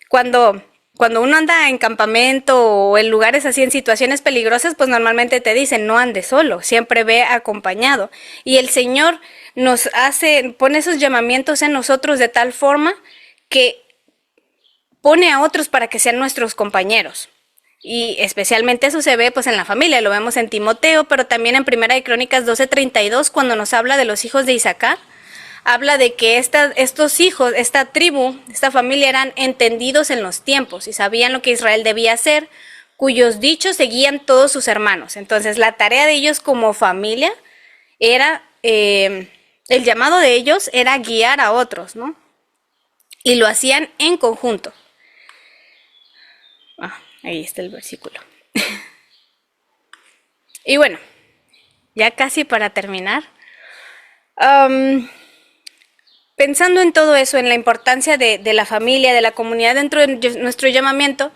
Cuando uno anda en campamento o en lugares así, en situaciones peligrosas, pues normalmente te dicen, no andes solo, siempre ve acompañado. Y el Señor pone esos llamamientos en nosotros de tal forma que pone a otros para que sean nuestros compañeros. Y especialmente eso se ve pues en la familia, lo vemos en Timoteo, pero también en 1 de Crónicas 12:32, cuando nos habla de los hijos de Isaacar, habla de que estos hijos, esta tribu, esta familia eran entendidos en los tiempos y sabían lo que Israel debía hacer, cuyos dichos seguían todos sus hermanos. Entonces la tarea de ellos como familia era, el llamado de ellos era guiar a otros, ¿no? Y lo hacían en conjunto. Ahí está el versículo. Y bueno, ya casi para terminar, pensando en todo eso, en la importancia de la familia, de la comunidad dentro de nuestro llamamiento,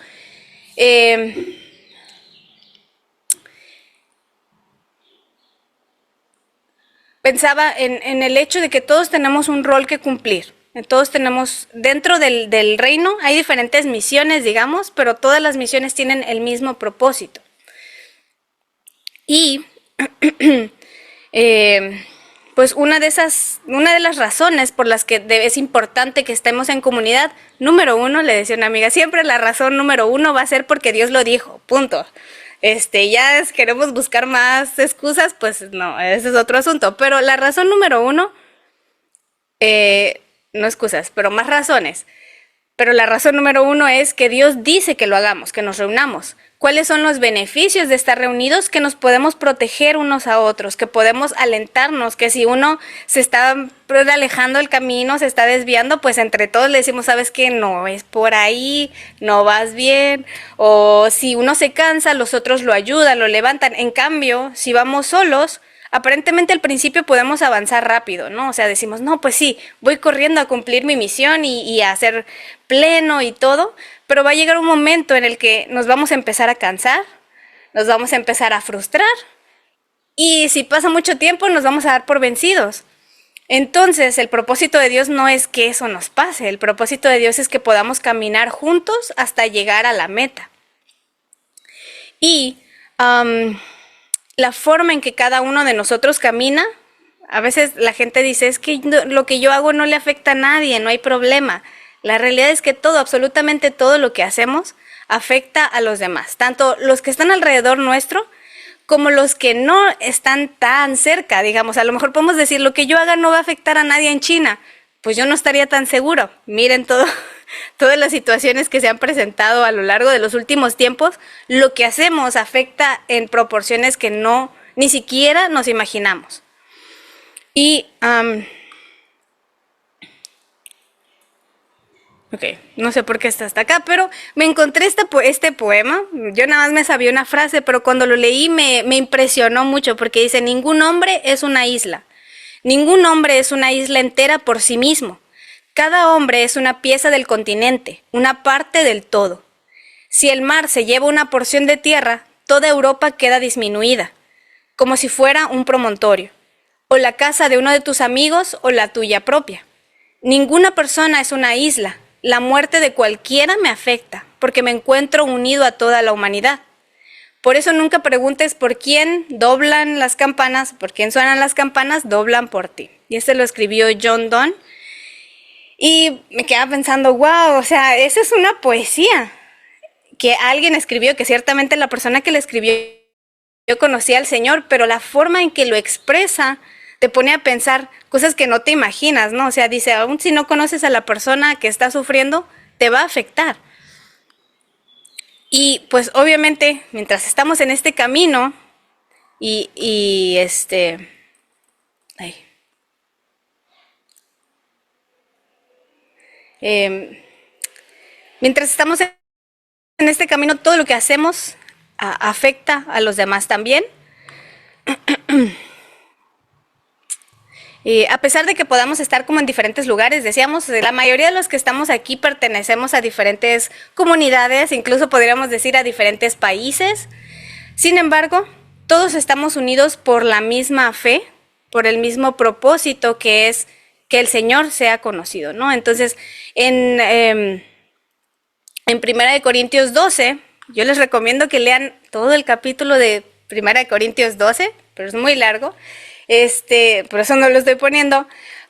pensaba en el hecho de que todos tenemos un rol que cumplir. Todos tenemos, dentro del reino, hay diferentes misiones, digamos, pero todas las misiones tienen el mismo propósito. Y pues una de las razones por las que es importante que estemos en comunidad, número uno, le decía una amiga, siempre la razón número uno va a ser porque Dios lo dijo, punto. Queremos buscar más excusas, pues no, ese es otro asunto. Pero la razón número uno, no excusas, pero más razones. Pero la razón número uno es que Dios dice que lo hagamos, que nos reunamos. ¿Cuáles son los beneficios de estar reunidos? Que nos podemos proteger unos a otros, que podemos alentarnos, que si uno se está alejando del camino, se está desviando, pues entre todos le decimos, ¿sabes qué? No es por ahí, no vas bien. O si uno se cansa, los otros lo ayudan, lo levantan. En cambio, si vamos solos, aparentemente al principio podemos avanzar rápido, ¿no? O sea, decimos, no, pues sí, voy corriendo a cumplir mi misión y a ser pleno y todo, pero va a llegar un momento en el que nos vamos a empezar a cansar, nos vamos a empezar a frustrar y si pasa mucho tiempo nos vamos a dar por vencidos. Entonces, el propósito de Dios no es que eso nos pase, el propósito de Dios es que podamos caminar juntos hasta llegar a la meta. Y la forma en que cada uno de nosotros camina, a veces la gente dice, es que lo que yo hago no le afecta a nadie, no hay problema. La realidad es que todo, absolutamente todo lo que hacemos afecta a los demás, tanto los que están alrededor nuestro como los que no están tan cerca, digamos. A lo mejor podemos decir, lo que yo haga no va a afectar a nadie en China, pues yo no estaría tan seguro. Miren todas las situaciones que se han presentado a lo largo de los últimos tiempos, lo que hacemos afecta en proporciones que ni siquiera nos imaginamos. Y no sé por qué está hasta acá, pero me encontré este poema. Yo nada más me sabía una frase, pero cuando lo leí me impresionó mucho porque dice, ningún hombre es una isla. Ningún hombre es una isla entera por sí mismo. Cada hombre es una pieza del continente, una parte del todo. Si el mar se lleva una porción de tierra, toda Europa queda disminuida, como si fuera un promontorio, o la casa de uno de tus amigos o la tuya propia. Ninguna persona es una isla. La muerte de cualquiera me afecta, porque me encuentro unido a toda la humanidad. Por eso nunca preguntes por quién doblan las campanas, por quién suenan las campanas, doblan por ti. Y este lo escribió John Donne. Y me quedaba pensando, wow, o sea, esa es una poesía que alguien escribió, que ciertamente la persona que la escribió yo conocía al Señor, pero la forma en que lo expresa te pone a pensar cosas que no te imaginas, ¿no? O sea, dice, aún si no conoces a la persona que está sufriendo, te va a afectar. Y pues obviamente, mientras estamos en este camino mientras estamos en este camino, todo lo que hacemos afecta a los demás también. A pesar de que podamos estar como en diferentes lugares, decíamos, la mayoría de los que estamos aquí pertenecemos a diferentes comunidades, incluso podríamos decir a diferentes países. Sin embargo, todos estamos unidos por la misma fe, por el mismo propósito, que es que el Señor sea conocido, ¿no? Entonces, en 1 Corintios 12, yo les recomiendo que lean todo el capítulo de 1 Corintios 12, pero es muy largo. Por eso no lo estoy poniendo,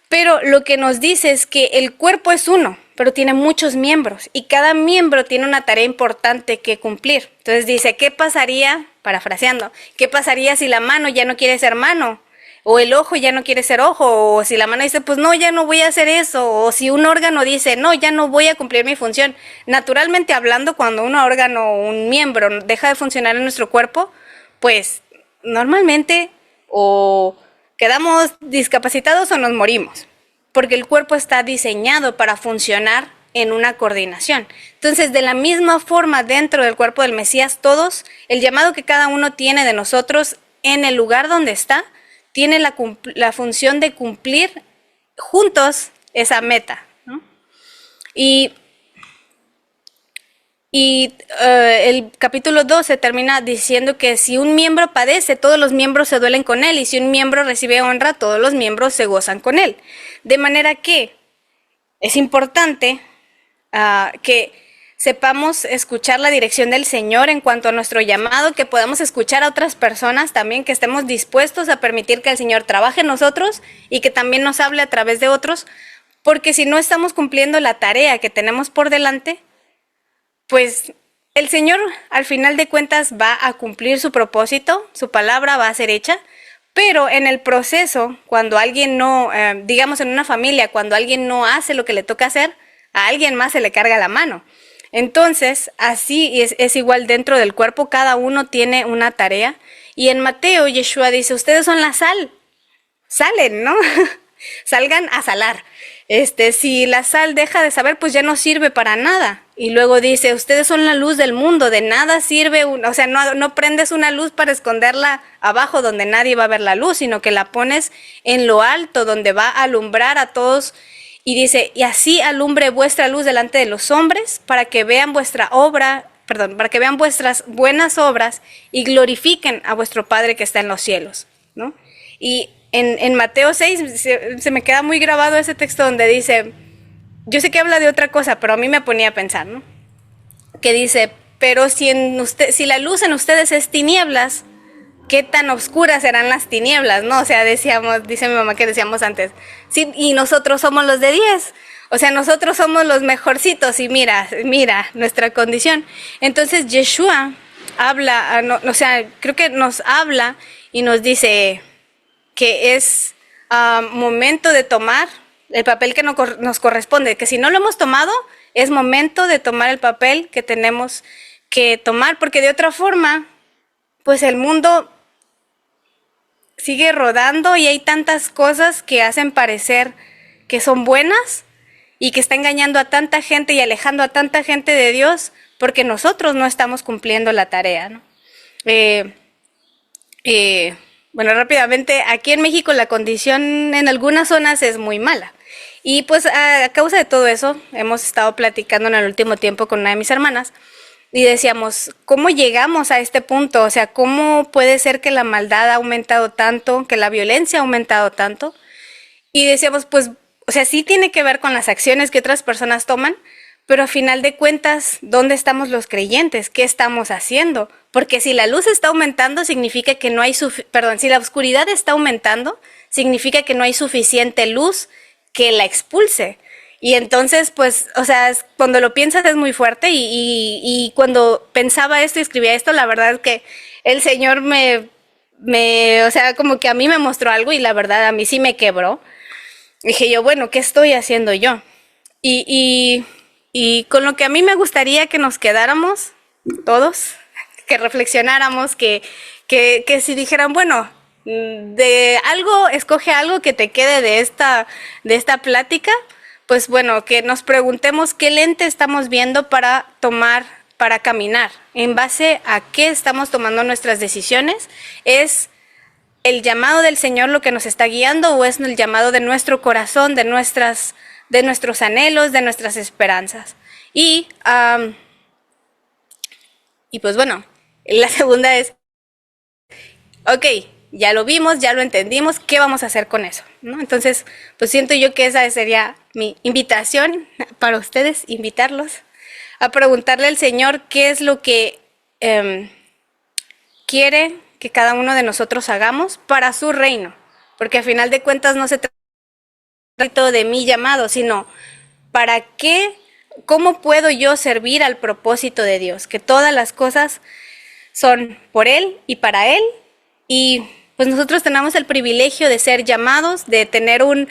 pero lo que nos dice es que el cuerpo es uno, pero tiene muchos miembros y cada miembro tiene una tarea importante que cumplir. Entonces dice, ¿qué pasaría, parafraseando, qué pasaría si la mano ya no quiere ser mano? O el ojo ya no quiere ser ojo, o si la mano dice, pues no, ya no voy a hacer eso, o si un órgano dice, no, ya no voy a cumplir mi función. Naturalmente hablando, cuando un órgano o un miembro deja de funcionar en nuestro cuerpo, pues normalmente o quedamos discapacitados o nos morimos, porque el cuerpo está diseñado para funcionar en una coordinación. Entonces, de la misma forma, dentro del cuerpo del Mesías, todos, el llamado que cada uno tiene de nosotros en el lugar donde está, tiene la función de cumplir juntos esa meta, ¿no? Y el capítulo 12 termina diciendo que si un miembro padece, todos los miembros se duelen con él, y si un miembro recibe honra, todos los miembros se gozan con él. De manera que es importante que sepamos escuchar la dirección del Señor en cuanto a nuestro llamado, que podamos escuchar a otras personas también, que estemos dispuestos a permitir que el Señor trabaje en nosotros y que también nos hable a través de otros, porque si no estamos cumpliendo la tarea que tenemos por delante, pues el Señor al final de cuentas va a cumplir su propósito, su palabra va a ser hecha, pero en el proceso, cuando alguien no, digamos en una familia, cuando alguien no hace lo que le toca hacer, a alguien más se le carga la mano. Entonces, así es igual dentro del cuerpo, cada uno tiene una tarea. Y en Mateo, Yeshua dice, ustedes son la sal, salen, ¿no? Salgan a salar. Si la sal deja de saber, pues ya no sirve para nada. Y luego dice, ustedes son la luz del mundo, de nada sirve, o sea, no prendes una luz para esconderla abajo donde nadie va a ver la luz, sino que la pones en lo alto, donde va a alumbrar a todos. Y dice, y así alumbre vuestra luz delante de los hombres, para que vean vuestras buenas obras y glorifiquen a vuestro Padre que está en los cielos, ¿no? Y en Mateo 6 se me queda muy grabado ese texto donde dice, yo sé que habla de otra cosa, pero a mí me ponía a pensar, ¿no? Que dice, pero si la luz en ustedes es tinieblas, ¿qué tan oscuras serán las tinieblas, no? O sea, dice mi mamá que decíamos antes, sí, y nosotros somos los de 10, o sea, nosotros somos los mejorcitos, y mira nuestra condición. Entonces, Yeshua habla, o sea, creo que nos habla y nos dice que es momento de tomar el papel que nos corresponde, que si no lo hemos tomado, es momento de tomar el papel que tenemos que tomar, porque de otra forma, pues el mundo sigue rodando y hay tantas cosas que hacen parecer que son buenas y que está engañando a tanta gente y alejando a tanta gente de Dios porque nosotros no estamos cumpliendo la tarea, ¿no? Bueno, rápidamente, aquí en México la condición en algunas zonas es muy mala. Y pues a causa de todo eso, hemos estado platicando en el último tiempo con una de mis hermanas y decíamos, ¿cómo llegamos a este punto? O sea, ¿cómo puede ser que la maldad ha aumentado tanto, que la violencia ha aumentado tanto? Y decíamos, pues, o sea, sí tiene que ver con las acciones que otras personas toman, pero a final de cuentas, ¿dónde estamos los creyentes? ¿Qué estamos haciendo? Porque si la luz está aumentando, significa que no hay si la oscuridad está aumentando, significa que no hay suficiente luz que la expulse. Y entonces, pues, o sea, cuando lo piensas es muy fuerte y cuando pensaba esto y escribía esto, la verdad es que el Señor o sea, como que a mí me mostró algo y la verdad a mí sí me quebró. Dije yo, bueno, ¿qué estoy haciendo yo? Y con lo que a mí me gustaría que nos quedáramos todos, que reflexionáramos, que si dijeran, bueno, de algo, escoge algo que te quede de esta plática, pues bueno, que nos preguntemos qué lente estamos viendo para caminar, en base a qué estamos tomando nuestras decisiones. ¿Es el llamado del Señor lo que nos está guiando o es el llamado de nuestro corazón, de nuestros anhelos, de nuestras esperanzas? Y pues bueno, la segunda es, ok, ya lo vimos, ya lo entendimos, ¿qué vamos a hacer con eso? ¿No? Entonces, pues siento yo que esa sería mi invitación para ustedes, invitarlos a preguntarle al Señor qué es lo que quiere que cada uno de nosotros hagamos para su reino, porque a final de cuentas no se trata de mi llamado, sino para qué, cómo puedo yo servir al propósito de Dios, que todas las cosas son por Él y para Él, y pues nosotros tenemos el privilegio de ser llamados, de tener un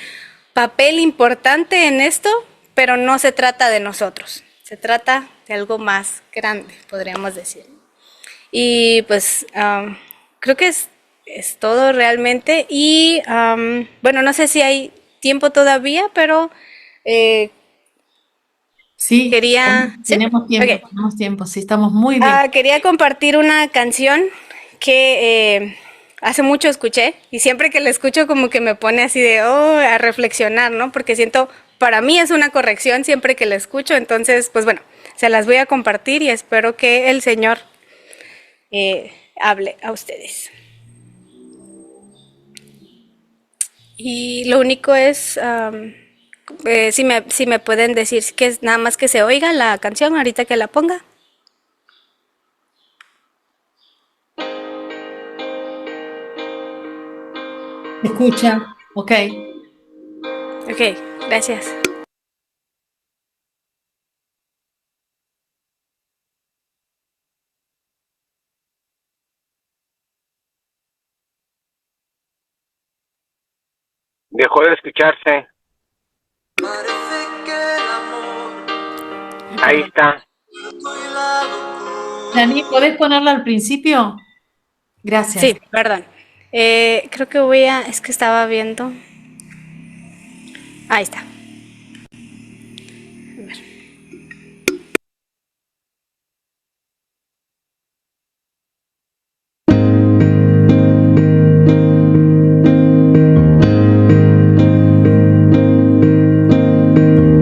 papel importante en esto, pero no se trata de nosotros, se trata de algo más grande, podríamos decir. Y pues creo que es todo realmente, y bueno, no sé si hay tiempo todavía, pero Sí, tenemos tiempo, okay. Tenemos tiempo, sí, estamos muy bien. Quería compartir una canción que hace mucho escuché y siempre que la escucho como que me pone así de a reflexionar, ¿no? Porque siento, para mí es una corrección siempre que la escucho, entonces pues bueno, se las voy a compartir y espero que el Señor hable a ustedes. Y lo único es, si me pueden decir que es nada más que se oiga la canción ahorita que la ponga. Escucha, ok. Ok, gracias. Dejó de escucharse. Ahí está. Dani, ¿podés ponerla al principio? Gracias. Sí, perdón. Creo que es que estaba viendo. Ahí está.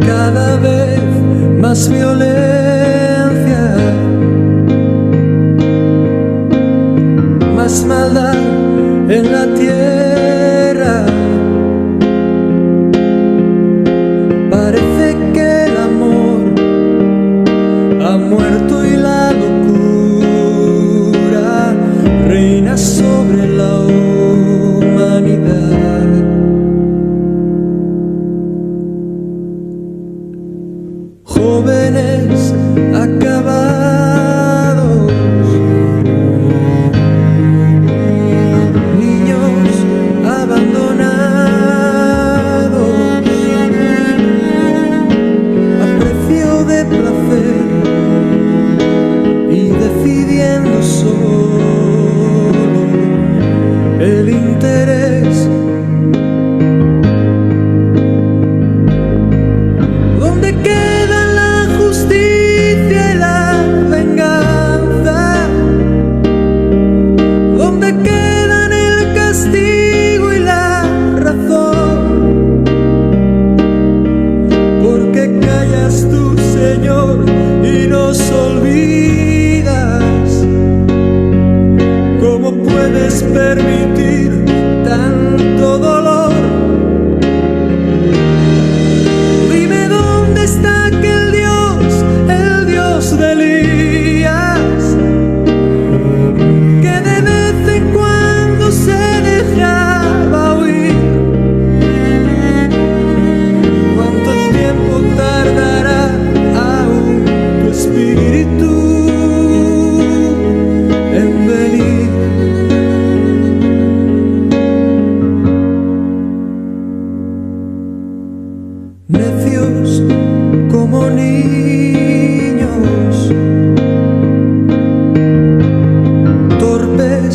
Cada vez más violencia, más maldad en la tierra. Parece que el amor ha muerto y la locura reina sobre la humanidad. Jóvenes acabados, niños abandonados, a precio de placer y decidiendo solo el interés. ¿Dónde queda la justicia y la venganza? ¿Dónde quedan el castigo y la razón? ¿Por qué callas tú, Señor, y nos olvidas? ¿Cómo puedes permitir tanto dolor? Dime dónde está aquel Dios, el Dios de Elías, que de vez en cuando se dejaba oír. ¿Cuánto tiempo tardará aún tu espíritu en venir? Necios como niños, torpes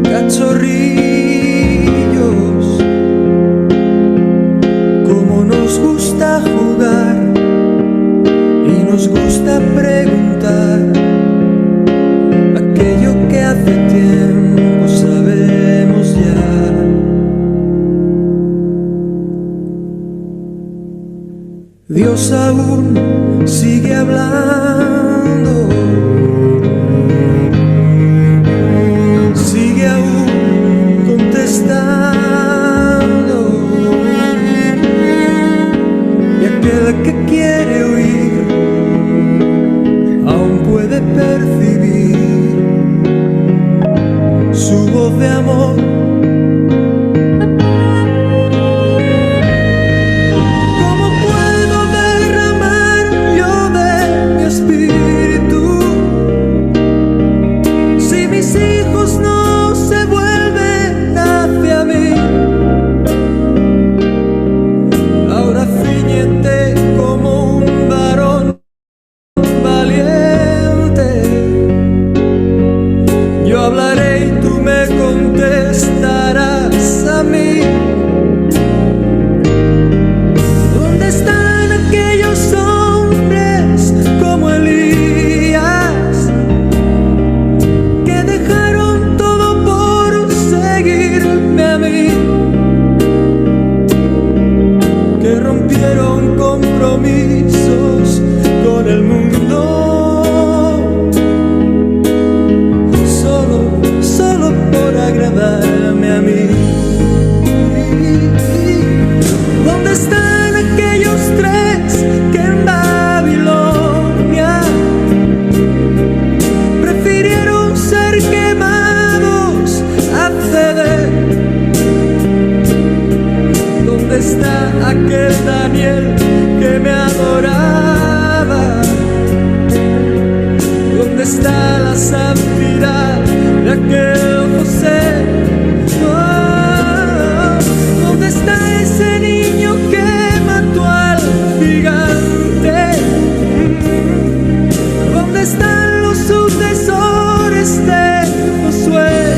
cachorrillos, como nos gusta jugar y nos gusta preguntar aquello que hace tiempo sabemos ya. Dios aún sigue hablando, sigue aún contestando, y aquel que quiere oír aún puede percibir su voz de amor. ¿Dónde están aquellos ilustres que en Babilonia prefirieron ser quemados a ceder. ¿Dónde está aquel Daniel que me adoraba? ¿Dónde está la santidad de aquel José? Oh, ¿dónde está ese niño que mató al gigante? ¿Dónde están los sucesores de Josué?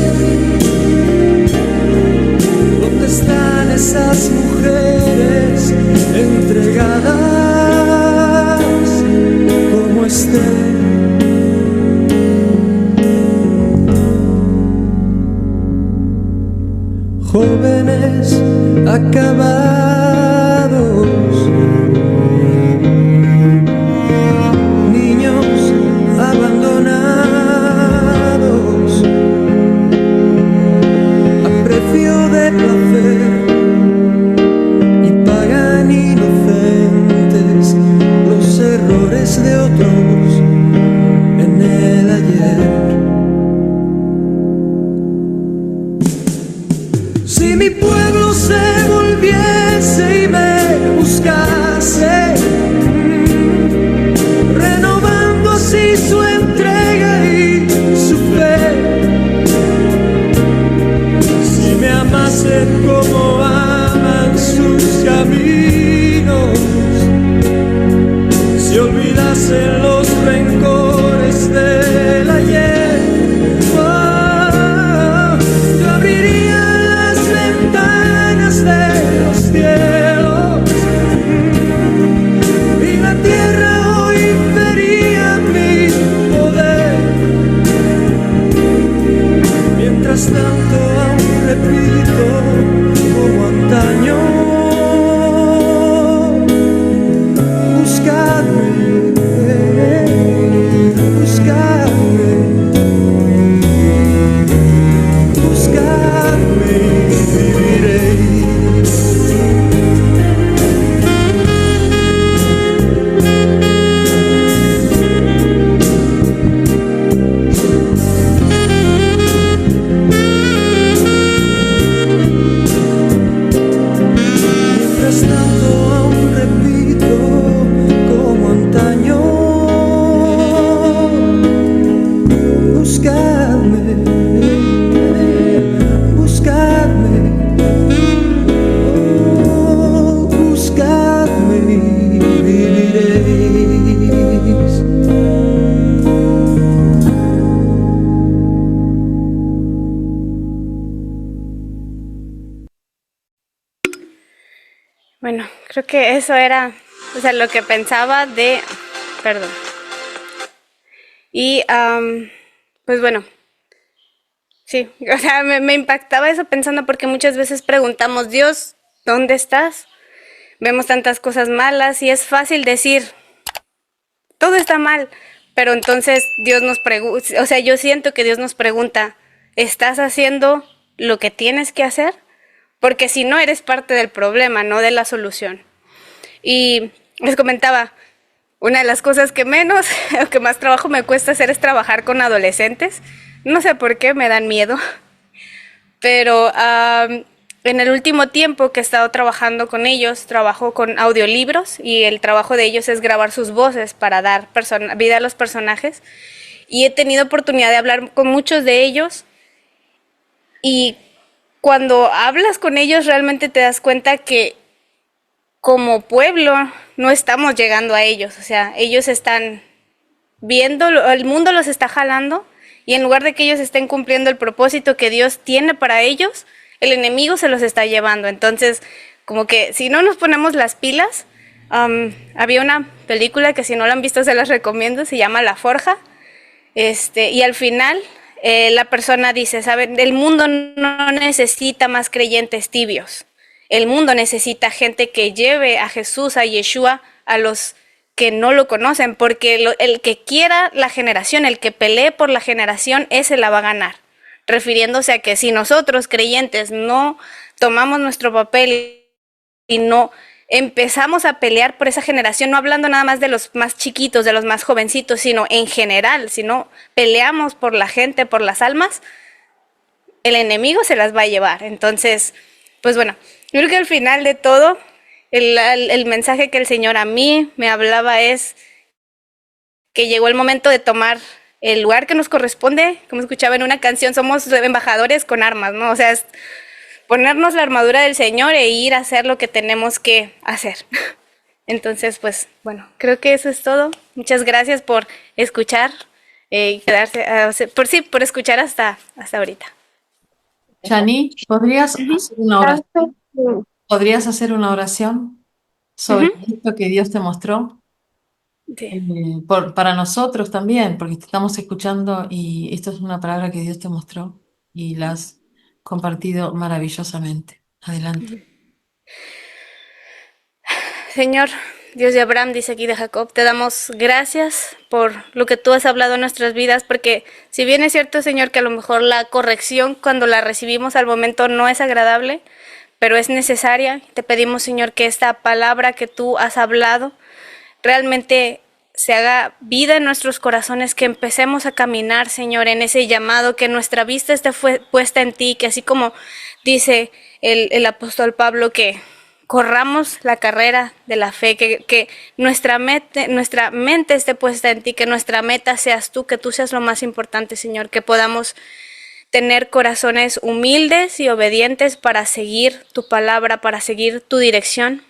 ¿Dónde están esas mujeres entregadas como Esther? Jóvenes acabados, niños abandonados, a precio de placer, y pagan inocentes los errores de otros en el ayer. Si mi pueblo se volviese y me buscase, renovando así su entrega y su fe, si me amasen como aman sus caminos, si olvidasen los rencores del ayer, yo abriría de los cielos y la tierra hoy vería mi poder. Mientras tanto aún repito como antaño, buscadme, buscadme, buscadme y viviréis. Bueno, creo que eso era, o sea, lo que pensaba de, perdón. Y, pues bueno, sí, o sea, me impactaba eso pensando porque muchas veces preguntamos, Dios, ¿dónde estás? Vemos tantas cosas malas y es fácil decir, todo está mal, pero entonces Dios nos pregunta, o sea, yo siento que Dios nos pregunta, ¿estás haciendo lo que tienes que hacer? Porque si no, eres parte del problema, no de la solución. Y les comentaba, una de las cosas que menos o que más trabajo me cuesta hacer es trabajar con adolescentes. No sé por qué, me dan miedo. Pero en el último tiempo que he estado trabajando con ellos, trabajo con audiolibros y el trabajo de ellos es grabar sus voces para dar vida a los personajes. Y he tenido oportunidad de hablar con muchos de ellos y cuando hablas con ellos realmente te das cuenta que como pueblo no estamos llegando a ellos, o sea, ellos están viendo, el mundo los está jalando y en lugar de que ellos estén cumpliendo el propósito que Dios tiene para ellos, el enemigo se los está llevando. Entonces, como que si no nos ponemos las pilas, había una película que si no la han visto se las recomiendo, se llama La Forja, y al final la persona dice, ¿saben? El mundo no necesita más creyentes tibios. El mundo necesita gente que lleve a Jesús, a Yeshua, a los que no lo conocen, porque el que quiera la generación, el que pelee por la generación, ese la va a ganar. Refiriéndose a que si nosotros, creyentes, no tomamos nuestro papel y no empezamos a pelear por esa generación, no hablando nada más de los más chiquitos, de los más jovencitos, sino en general, si no peleamos por la gente, por las almas, el enemigo se las va a llevar. Entonces, pues bueno, yo creo que al final de todo, el mensaje que el Señor a mí me hablaba es que llegó el momento de tomar el lugar que nos corresponde. Como escuchaba en una canción, somos embajadores con armas, ¿no? O sea, es ponernos la armadura del Señor e ir a hacer lo que tenemos que hacer. Entonces, pues, bueno, creo que eso es todo. Muchas gracias por escuchar y quedarse, por escuchar hasta ahorita. Yani, ¿podrías hacer una oración sobre esto que Dios te mostró? Sí. Para nosotros también, porque te estamos escuchando y esto es una palabra que Dios te mostró y la has compartido maravillosamente. Adelante. Señor, Dios de Abraham, dice aquí de Jacob, te damos gracias por lo que tú has hablado en nuestras vidas, porque si bien es cierto, Señor, que a lo mejor la corrección cuando la recibimos al momento no es agradable, pero es necesaria, te pedimos, Señor, que esta palabra que tú has hablado realmente se haga vida en nuestros corazones, que empecemos a caminar, Señor, en ese llamado, que nuestra vista esté puesta en ti, que así como dice el apóstol Pablo, que corramos la carrera de la fe, que nuestra mente esté puesta en ti, que nuestra meta seas tú, que tú seas lo más importante, Señor, que podamos tener corazones humildes y obedientes para seguir tu palabra, para seguir tu dirección,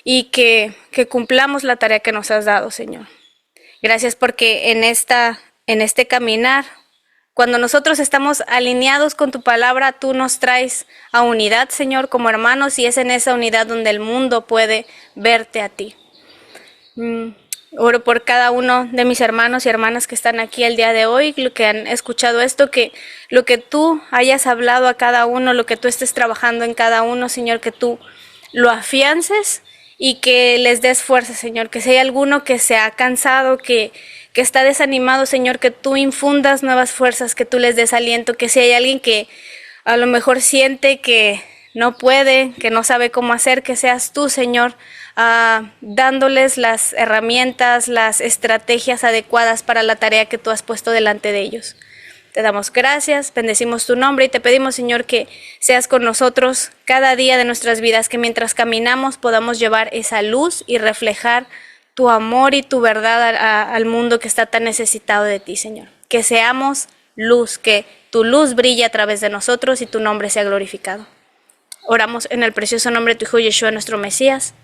y que cumplamos la tarea que nos has dado, Señor. Gracias porque en este caminar, cuando nosotros estamos alineados con tu palabra, tú nos traes a unidad, Señor, como hermanos, y es en esa unidad donde el mundo puede verte a ti. Oro por cada uno de mis hermanos y hermanas que están aquí el día de hoy, que han escuchado esto, que lo que tú hayas hablado a cada uno, lo que tú estés trabajando en cada uno, Señor, que tú lo afiances y que les des fuerza, Señor, que si hay alguno que se ha cansado, que está desanimado, Señor, que tú infundas nuevas fuerzas, que tú les des aliento, que si hay alguien que a lo mejor siente que no puede, que no sabe cómo hacer, que seas tú, Señor, dándoles las herramientas, las estrategias adecuadas para la tarea que tú has puesto delante de ellos. Te damos gracias, bendecimos tu nombre y te pedimos, Señor, que seas con nosotros cada día de nuestras vidas, que mientras caminamos podamos llevar esa luz y reflejar tu amor y tu verdad al mundo que está tan necesitado de ti, Señor. Que seamos luz, que tu luz brille a través de nosotros y tu nombre sea glorificado. Oramos en el precioso nombre de tu Hijo Yeshua, nuestro Mesías,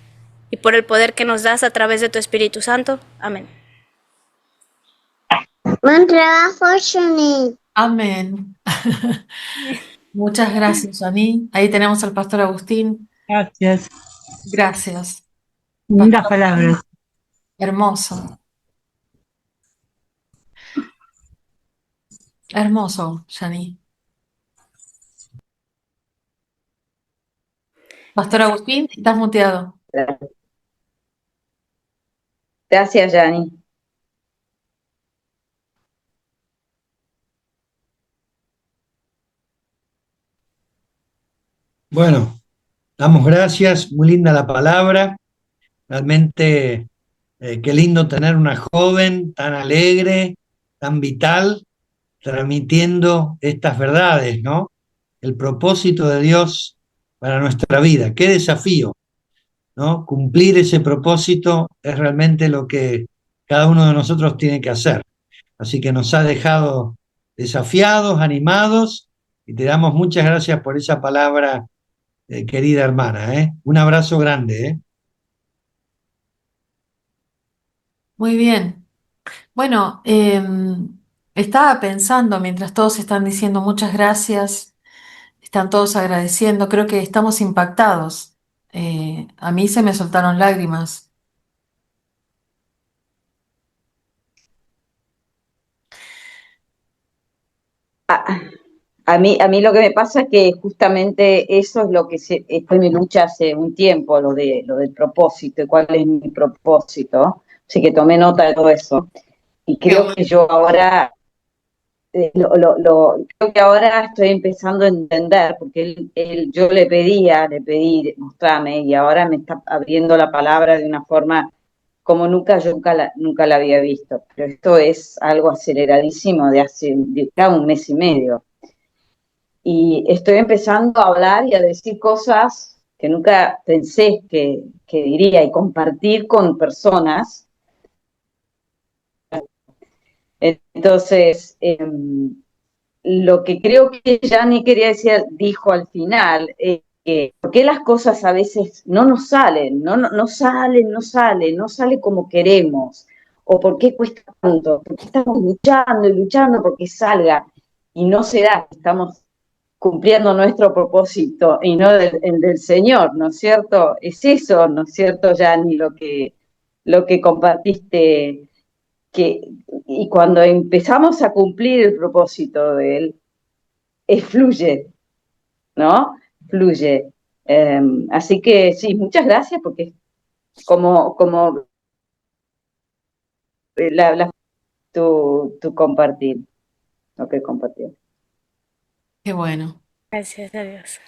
y por el poder que nos das a través de tu Espíritu Santo. Amén. Buen trabajo, Johnny. Amén. Muchas gracias, Yani. Ahí tenemos al pastor Agustín. Gracias. Gracias. Lindas palabras. Hermoso. Hermoso, Yani. Pastor Agustín, estás muteado. Gracias, Yani. Bueno, damos gracias, muy linda la palabra, realmente qué lindo tener una joven tan alegre, tan vital, transmitiendo estas verdades, ¿no? El propósito de Dios para nuestra vida, qué desafío, ¿no? Cumplir ese propósito es realmente lo que cada uno de nosotros tiene que hacer. Así que nos ha dejado desafiados, animados, y te damos muchas gracias por esa palabra, querida hermana, ¿eh? Un abrazo grande, ¿eh? Muy bien. Bueno, estaba pensando mientras todos están diciendo muchas gracias, están todos agradeciendo, creo que estamos impactados. A mí se me soltaron lágrimas. A mí lo que me pasa es que justamente eso es lo que esto es mi lucha hace un tiempo, lo del propósito, cuál es mi propósito. Así que tomé nota de todo eso. Y creo que yo ahora creo que ahora estoy empezando a entender, porque yo le pedí, mostrame, y ahora me está abriendo la palabra de una forma como nunca la había visto. Pero esto es algo aceleradísimo de hace ya un mes y medio. Y estoy empezando a hablar y a decir cosas que nunca pensé que diría y compartir con personas. Entonces, lo que creo que Yanni quería decir, dijo al final, que por qué las cosas a veces no nos salen, no sale como queremos, o por qué cuesta tanto, por qué estamos luchando y luchando porque salga y no se da, estamos cumpliendo nuestro propósito y no el del Señor, ¿no es cierto? Es eso, ¿no es cierto, Yanni, lo que compartiste, que, y cuando empezamos a cumplir el propósito de Él, fluye, ¿no? Fluye. Así que sí, muchas gracias porque como tu compartir, lo que compartió. Qué bueno. Gracias a Dios.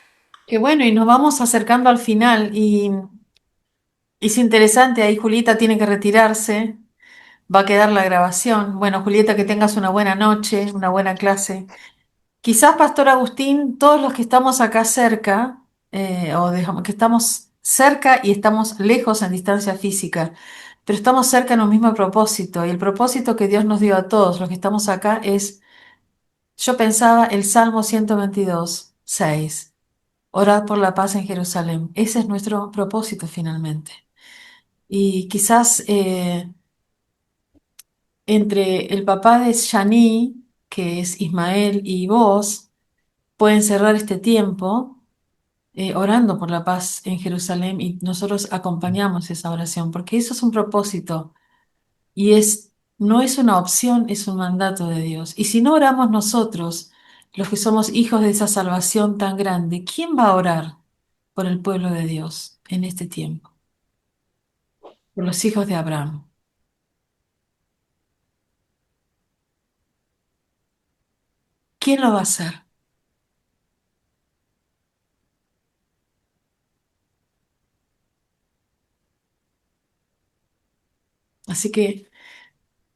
Qué bueno, y nos vamos acercando al final y es interesante, ahí Julieta tiene que retirarse, va a quedar la grabación. Bueno, Julieta, que tengas una buena noche, una buena clase. Quizás, Pastor Agustín, todos los que estamos acá cerca, o digamos que estamos cerca y estamos lejos en distancia física, pero estamos cerca en un mismo propósito, y el propósito que Dios nos dio a todos los que estamos acá es, yo pensaba, el Salmo 122, 6. Orad por la paz en Jerusalén. Ese es nuestro propósito finalmente. Y quizás entre el papá de Shani, que es Ismael, y vos, pueden cerrar este tiempo orando por la paz en Jerusalén y nosotros acompañamos esa oración, porque eso es un propósito y no es una opción, es un mandato de Dios. Y si no oramos nosotros, los que somos hijos de esa salvación tan grande, ¿quién va a orar por el pueblo de Dios en este tiempo? Por los hijos de Abraham. ¿Quién lo va a hacer? Así que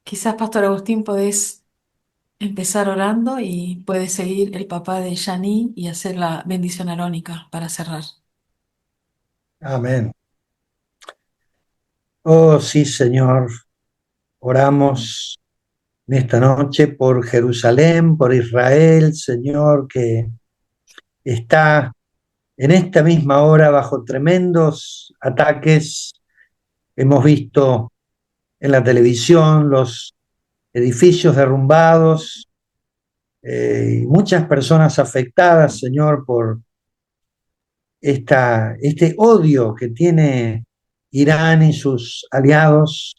quizás, Pastor Agustín, podés empezar orando y puede seguir el papá de Yani y hacer la bendición arónica para cerrar. Amén. Oh, sí, Señor. Oramos en esta noche por Jerusalén, por Israel, Señor, que está en esta misma hora bajo tremendos ataques. Hemos visto en la televisión los edificios derrumbados, y muchas personas afectadas, Señor, por este odio que tiene Irán y sus aliados,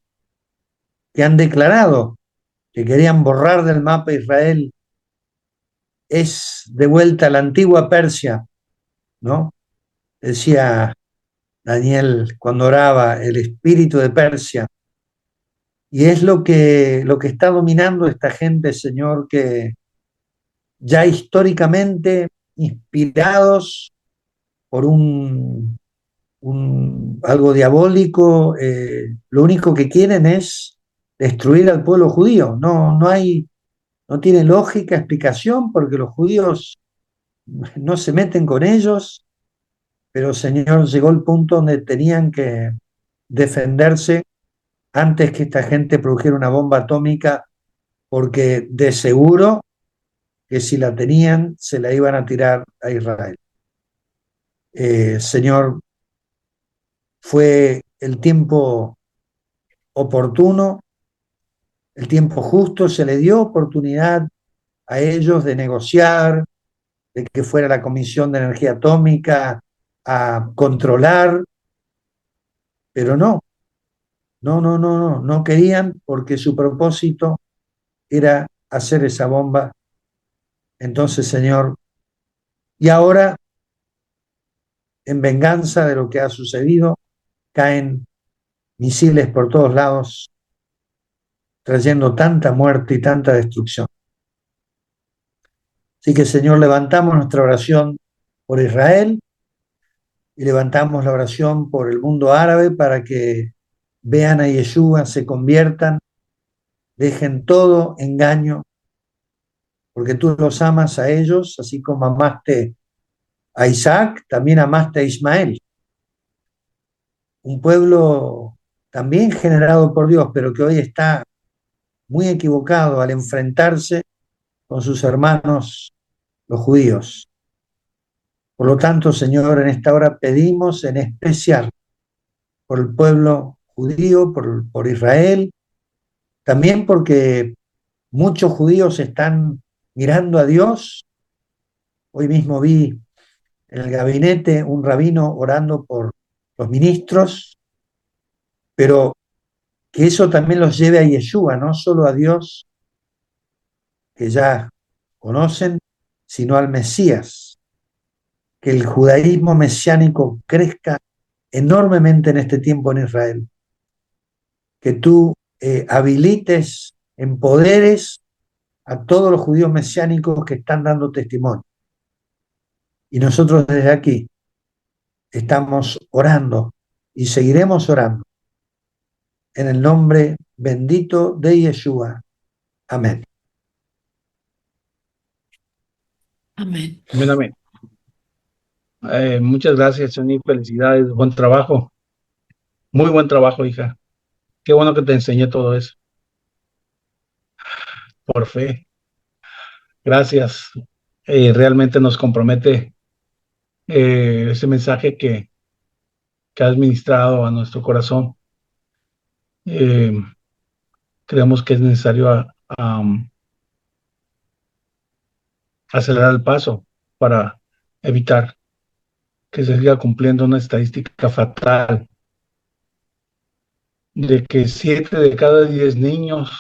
que han declarado que querían borrar del mapa Israel. Es de vuelta a la antigua Persia, ¿no? Decía Daniel cuando oraba, el espíritu de Persia. Y es lo que está dominando esta gente, Señor, que ya históricamente inspirados por algo diabólico, lo único que quieren es destruir al pueblo judío. No tiene lógica, explicación, porque los judíos no se meten con ellos, pero Señor, llegó el punto donde tenían que defenderse antes que esta gente produjera una bomba atómica, porque de seguro que si la tenían, se la iban a tirar a Israel. Señor, fue el tiempo oportuno, el tiempo justo, se le dio oportunidad a ellos de negociar, de que fuera la Comisión de Energía Atómica a controlar, pero no querían, porque su propósito era hacer esa bomba. Entonces, Señor, y ahora, en venganza de lo que ha sucedido, caen misiles por todos lados, trayendo tanta muerte y tanta destrucción. Así que, Señor, levantamos nuestra oración por Israel y levantamos la oración por el mundo árabe para que vean a Yeshua, se conviertan, dejen todo engaño, porque tú los amas a ellos, así como amaste a Isaac, también amaste a Ismael, un pueblo también generado por Dios, pero que hoy está muy equivocado al enfrentarse con sus hermanos los judíos. Por lo tanto, Señor, en esta hora pedimos en especial por el pueblo judío, por Israel, también porque muchos judíos están mirando a Dios. Hoy mismo vi en el gabinete un rabino orando por los ministros, pero que eso también los lleve a Yeshua, no solo a Dios, que ya conocen, sino al Mesías, que el judaísmo mesiánico crezca enormemente en este tiempo en Israel, que tú habilites, empoderes a todos los judíos mesiánicos que están dando testimonio. Y nosotros desde aquí estamos orando y seguiremos orando en el nombre bendito de Yeshua. Amén. Amén. Amén, amén. Muchas gracias, Johnny. Felicidades, buen trabajo. Muy buen trabajo, hija. Qué bueno que te enseñé todo eso. Por fe. Gracias. Realmente nos compromete ese mensaje que has ministrado a nuestro corazón. Creemos que es necesario acelerar el paso para evitar que se siga cumpliendo una estadística fatal de que 7 de cada 10 niños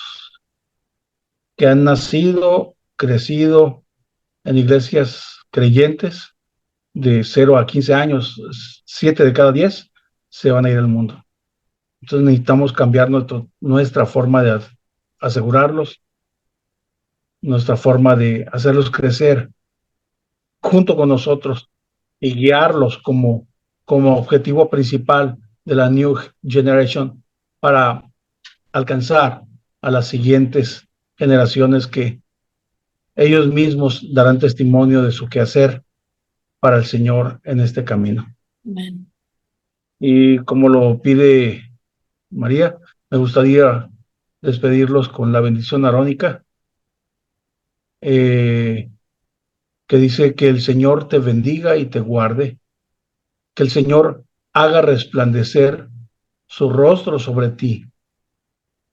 que han nacido, crecido en iglesias creyentes de 0 a 15 años, 7 de cada 10 se van a ir al mundo. Entonces necesitamos cambiar nuestra forma de asegurarlos, nuestra forma de hacerlos crecer junto con nosotros y guiarlos como objetivo principal de la New Generation para alcanzar a las siguientes generaciones que ellos mismos darán testimonio de su quehacer para el Señor en este camino. Amén. Y como lo pide María, me gustaría despedirlos con la bendición arónica, que dice que el Señor te bendiga y te guarde, que el Señor haga resplandecer su rostro sobre ti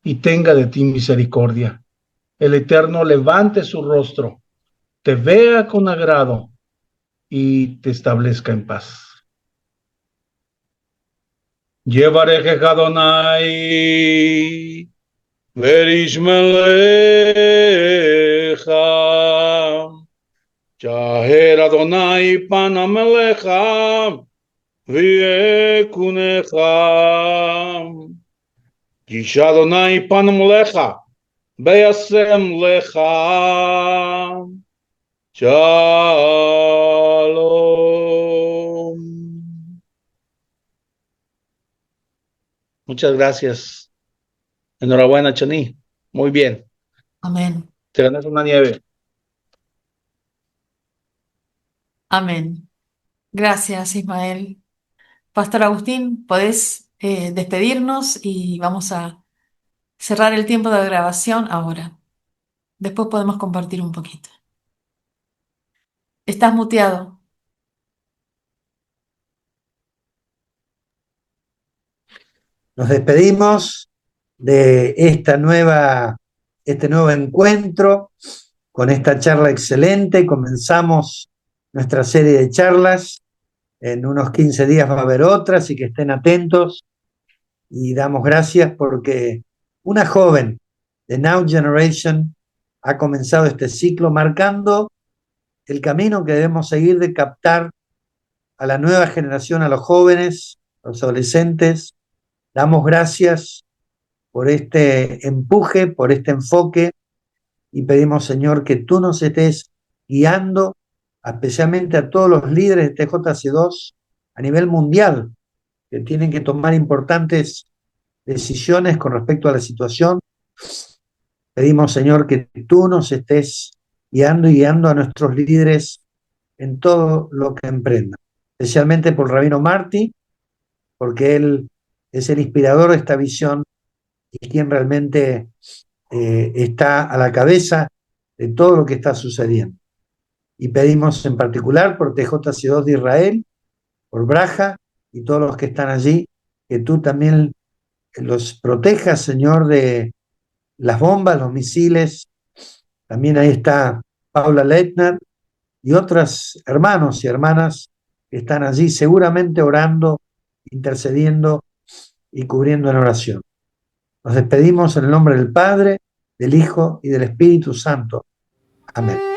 y tenga de ti misericordia. El Eterno levante su rostro, te vea con agrado y te establezca en paz. Yevarech Adonai verishmelecha, Yaher Adonai panam elecha v'yekunecha, Yish Adonai panam elecha v'yasem lecha. Shalom. Muchas gracias. Enhorabuena, Chani. Muy bien. Amén. Te ganas una nieve. Amén. Gracias, Ismael. Pastor Agustín, podés despedirnos y vamos a cerrar el tiempo de grabación ahora. Después podemos compartir un poquito. Estás muteado. Nos despedimos de este nuevo encuentro con esta charla excelente. Comenzamos nuestra serie de charlas. En unos 15 días va a haber otras, y que estén atentos. Y damos gracias porque una joven de Now Generation ha comenzado este ciclo marcando el camino que debemos seguir de captar a la nueva generación, a los jóvenes, a los adolescentes. Damos gracias por este empuje, por este enfoque, y pedimos, Señor, que tú nos estés guiando especialmente a todos los líderes de TJC2 a nivel mundial, que tienen que tomar importantes decisiones con respecto a la situación. Pedimos, Señor, que tú nos estés guiando y guiando a nuestros líderes en todo lo que emprendan, especialmente por el Rabino Martí, porque él es el inspirador de esta visión y quien realmente está a la cabeza de todo lo que está sucediendo. Y pedimos en particular por TJC2 de Israel, por Braja y todos los que están allí, que tú también los protejas, Señor, de las bombas, los misiles. También ahí está Paula Leitner y otros hermanos y hermanas que están allí seguramente orando, intercediendo y cubriendo en oración. Nos despedimos en el nombre del Padre, del Hijo y del Espíritu Santo. Amén.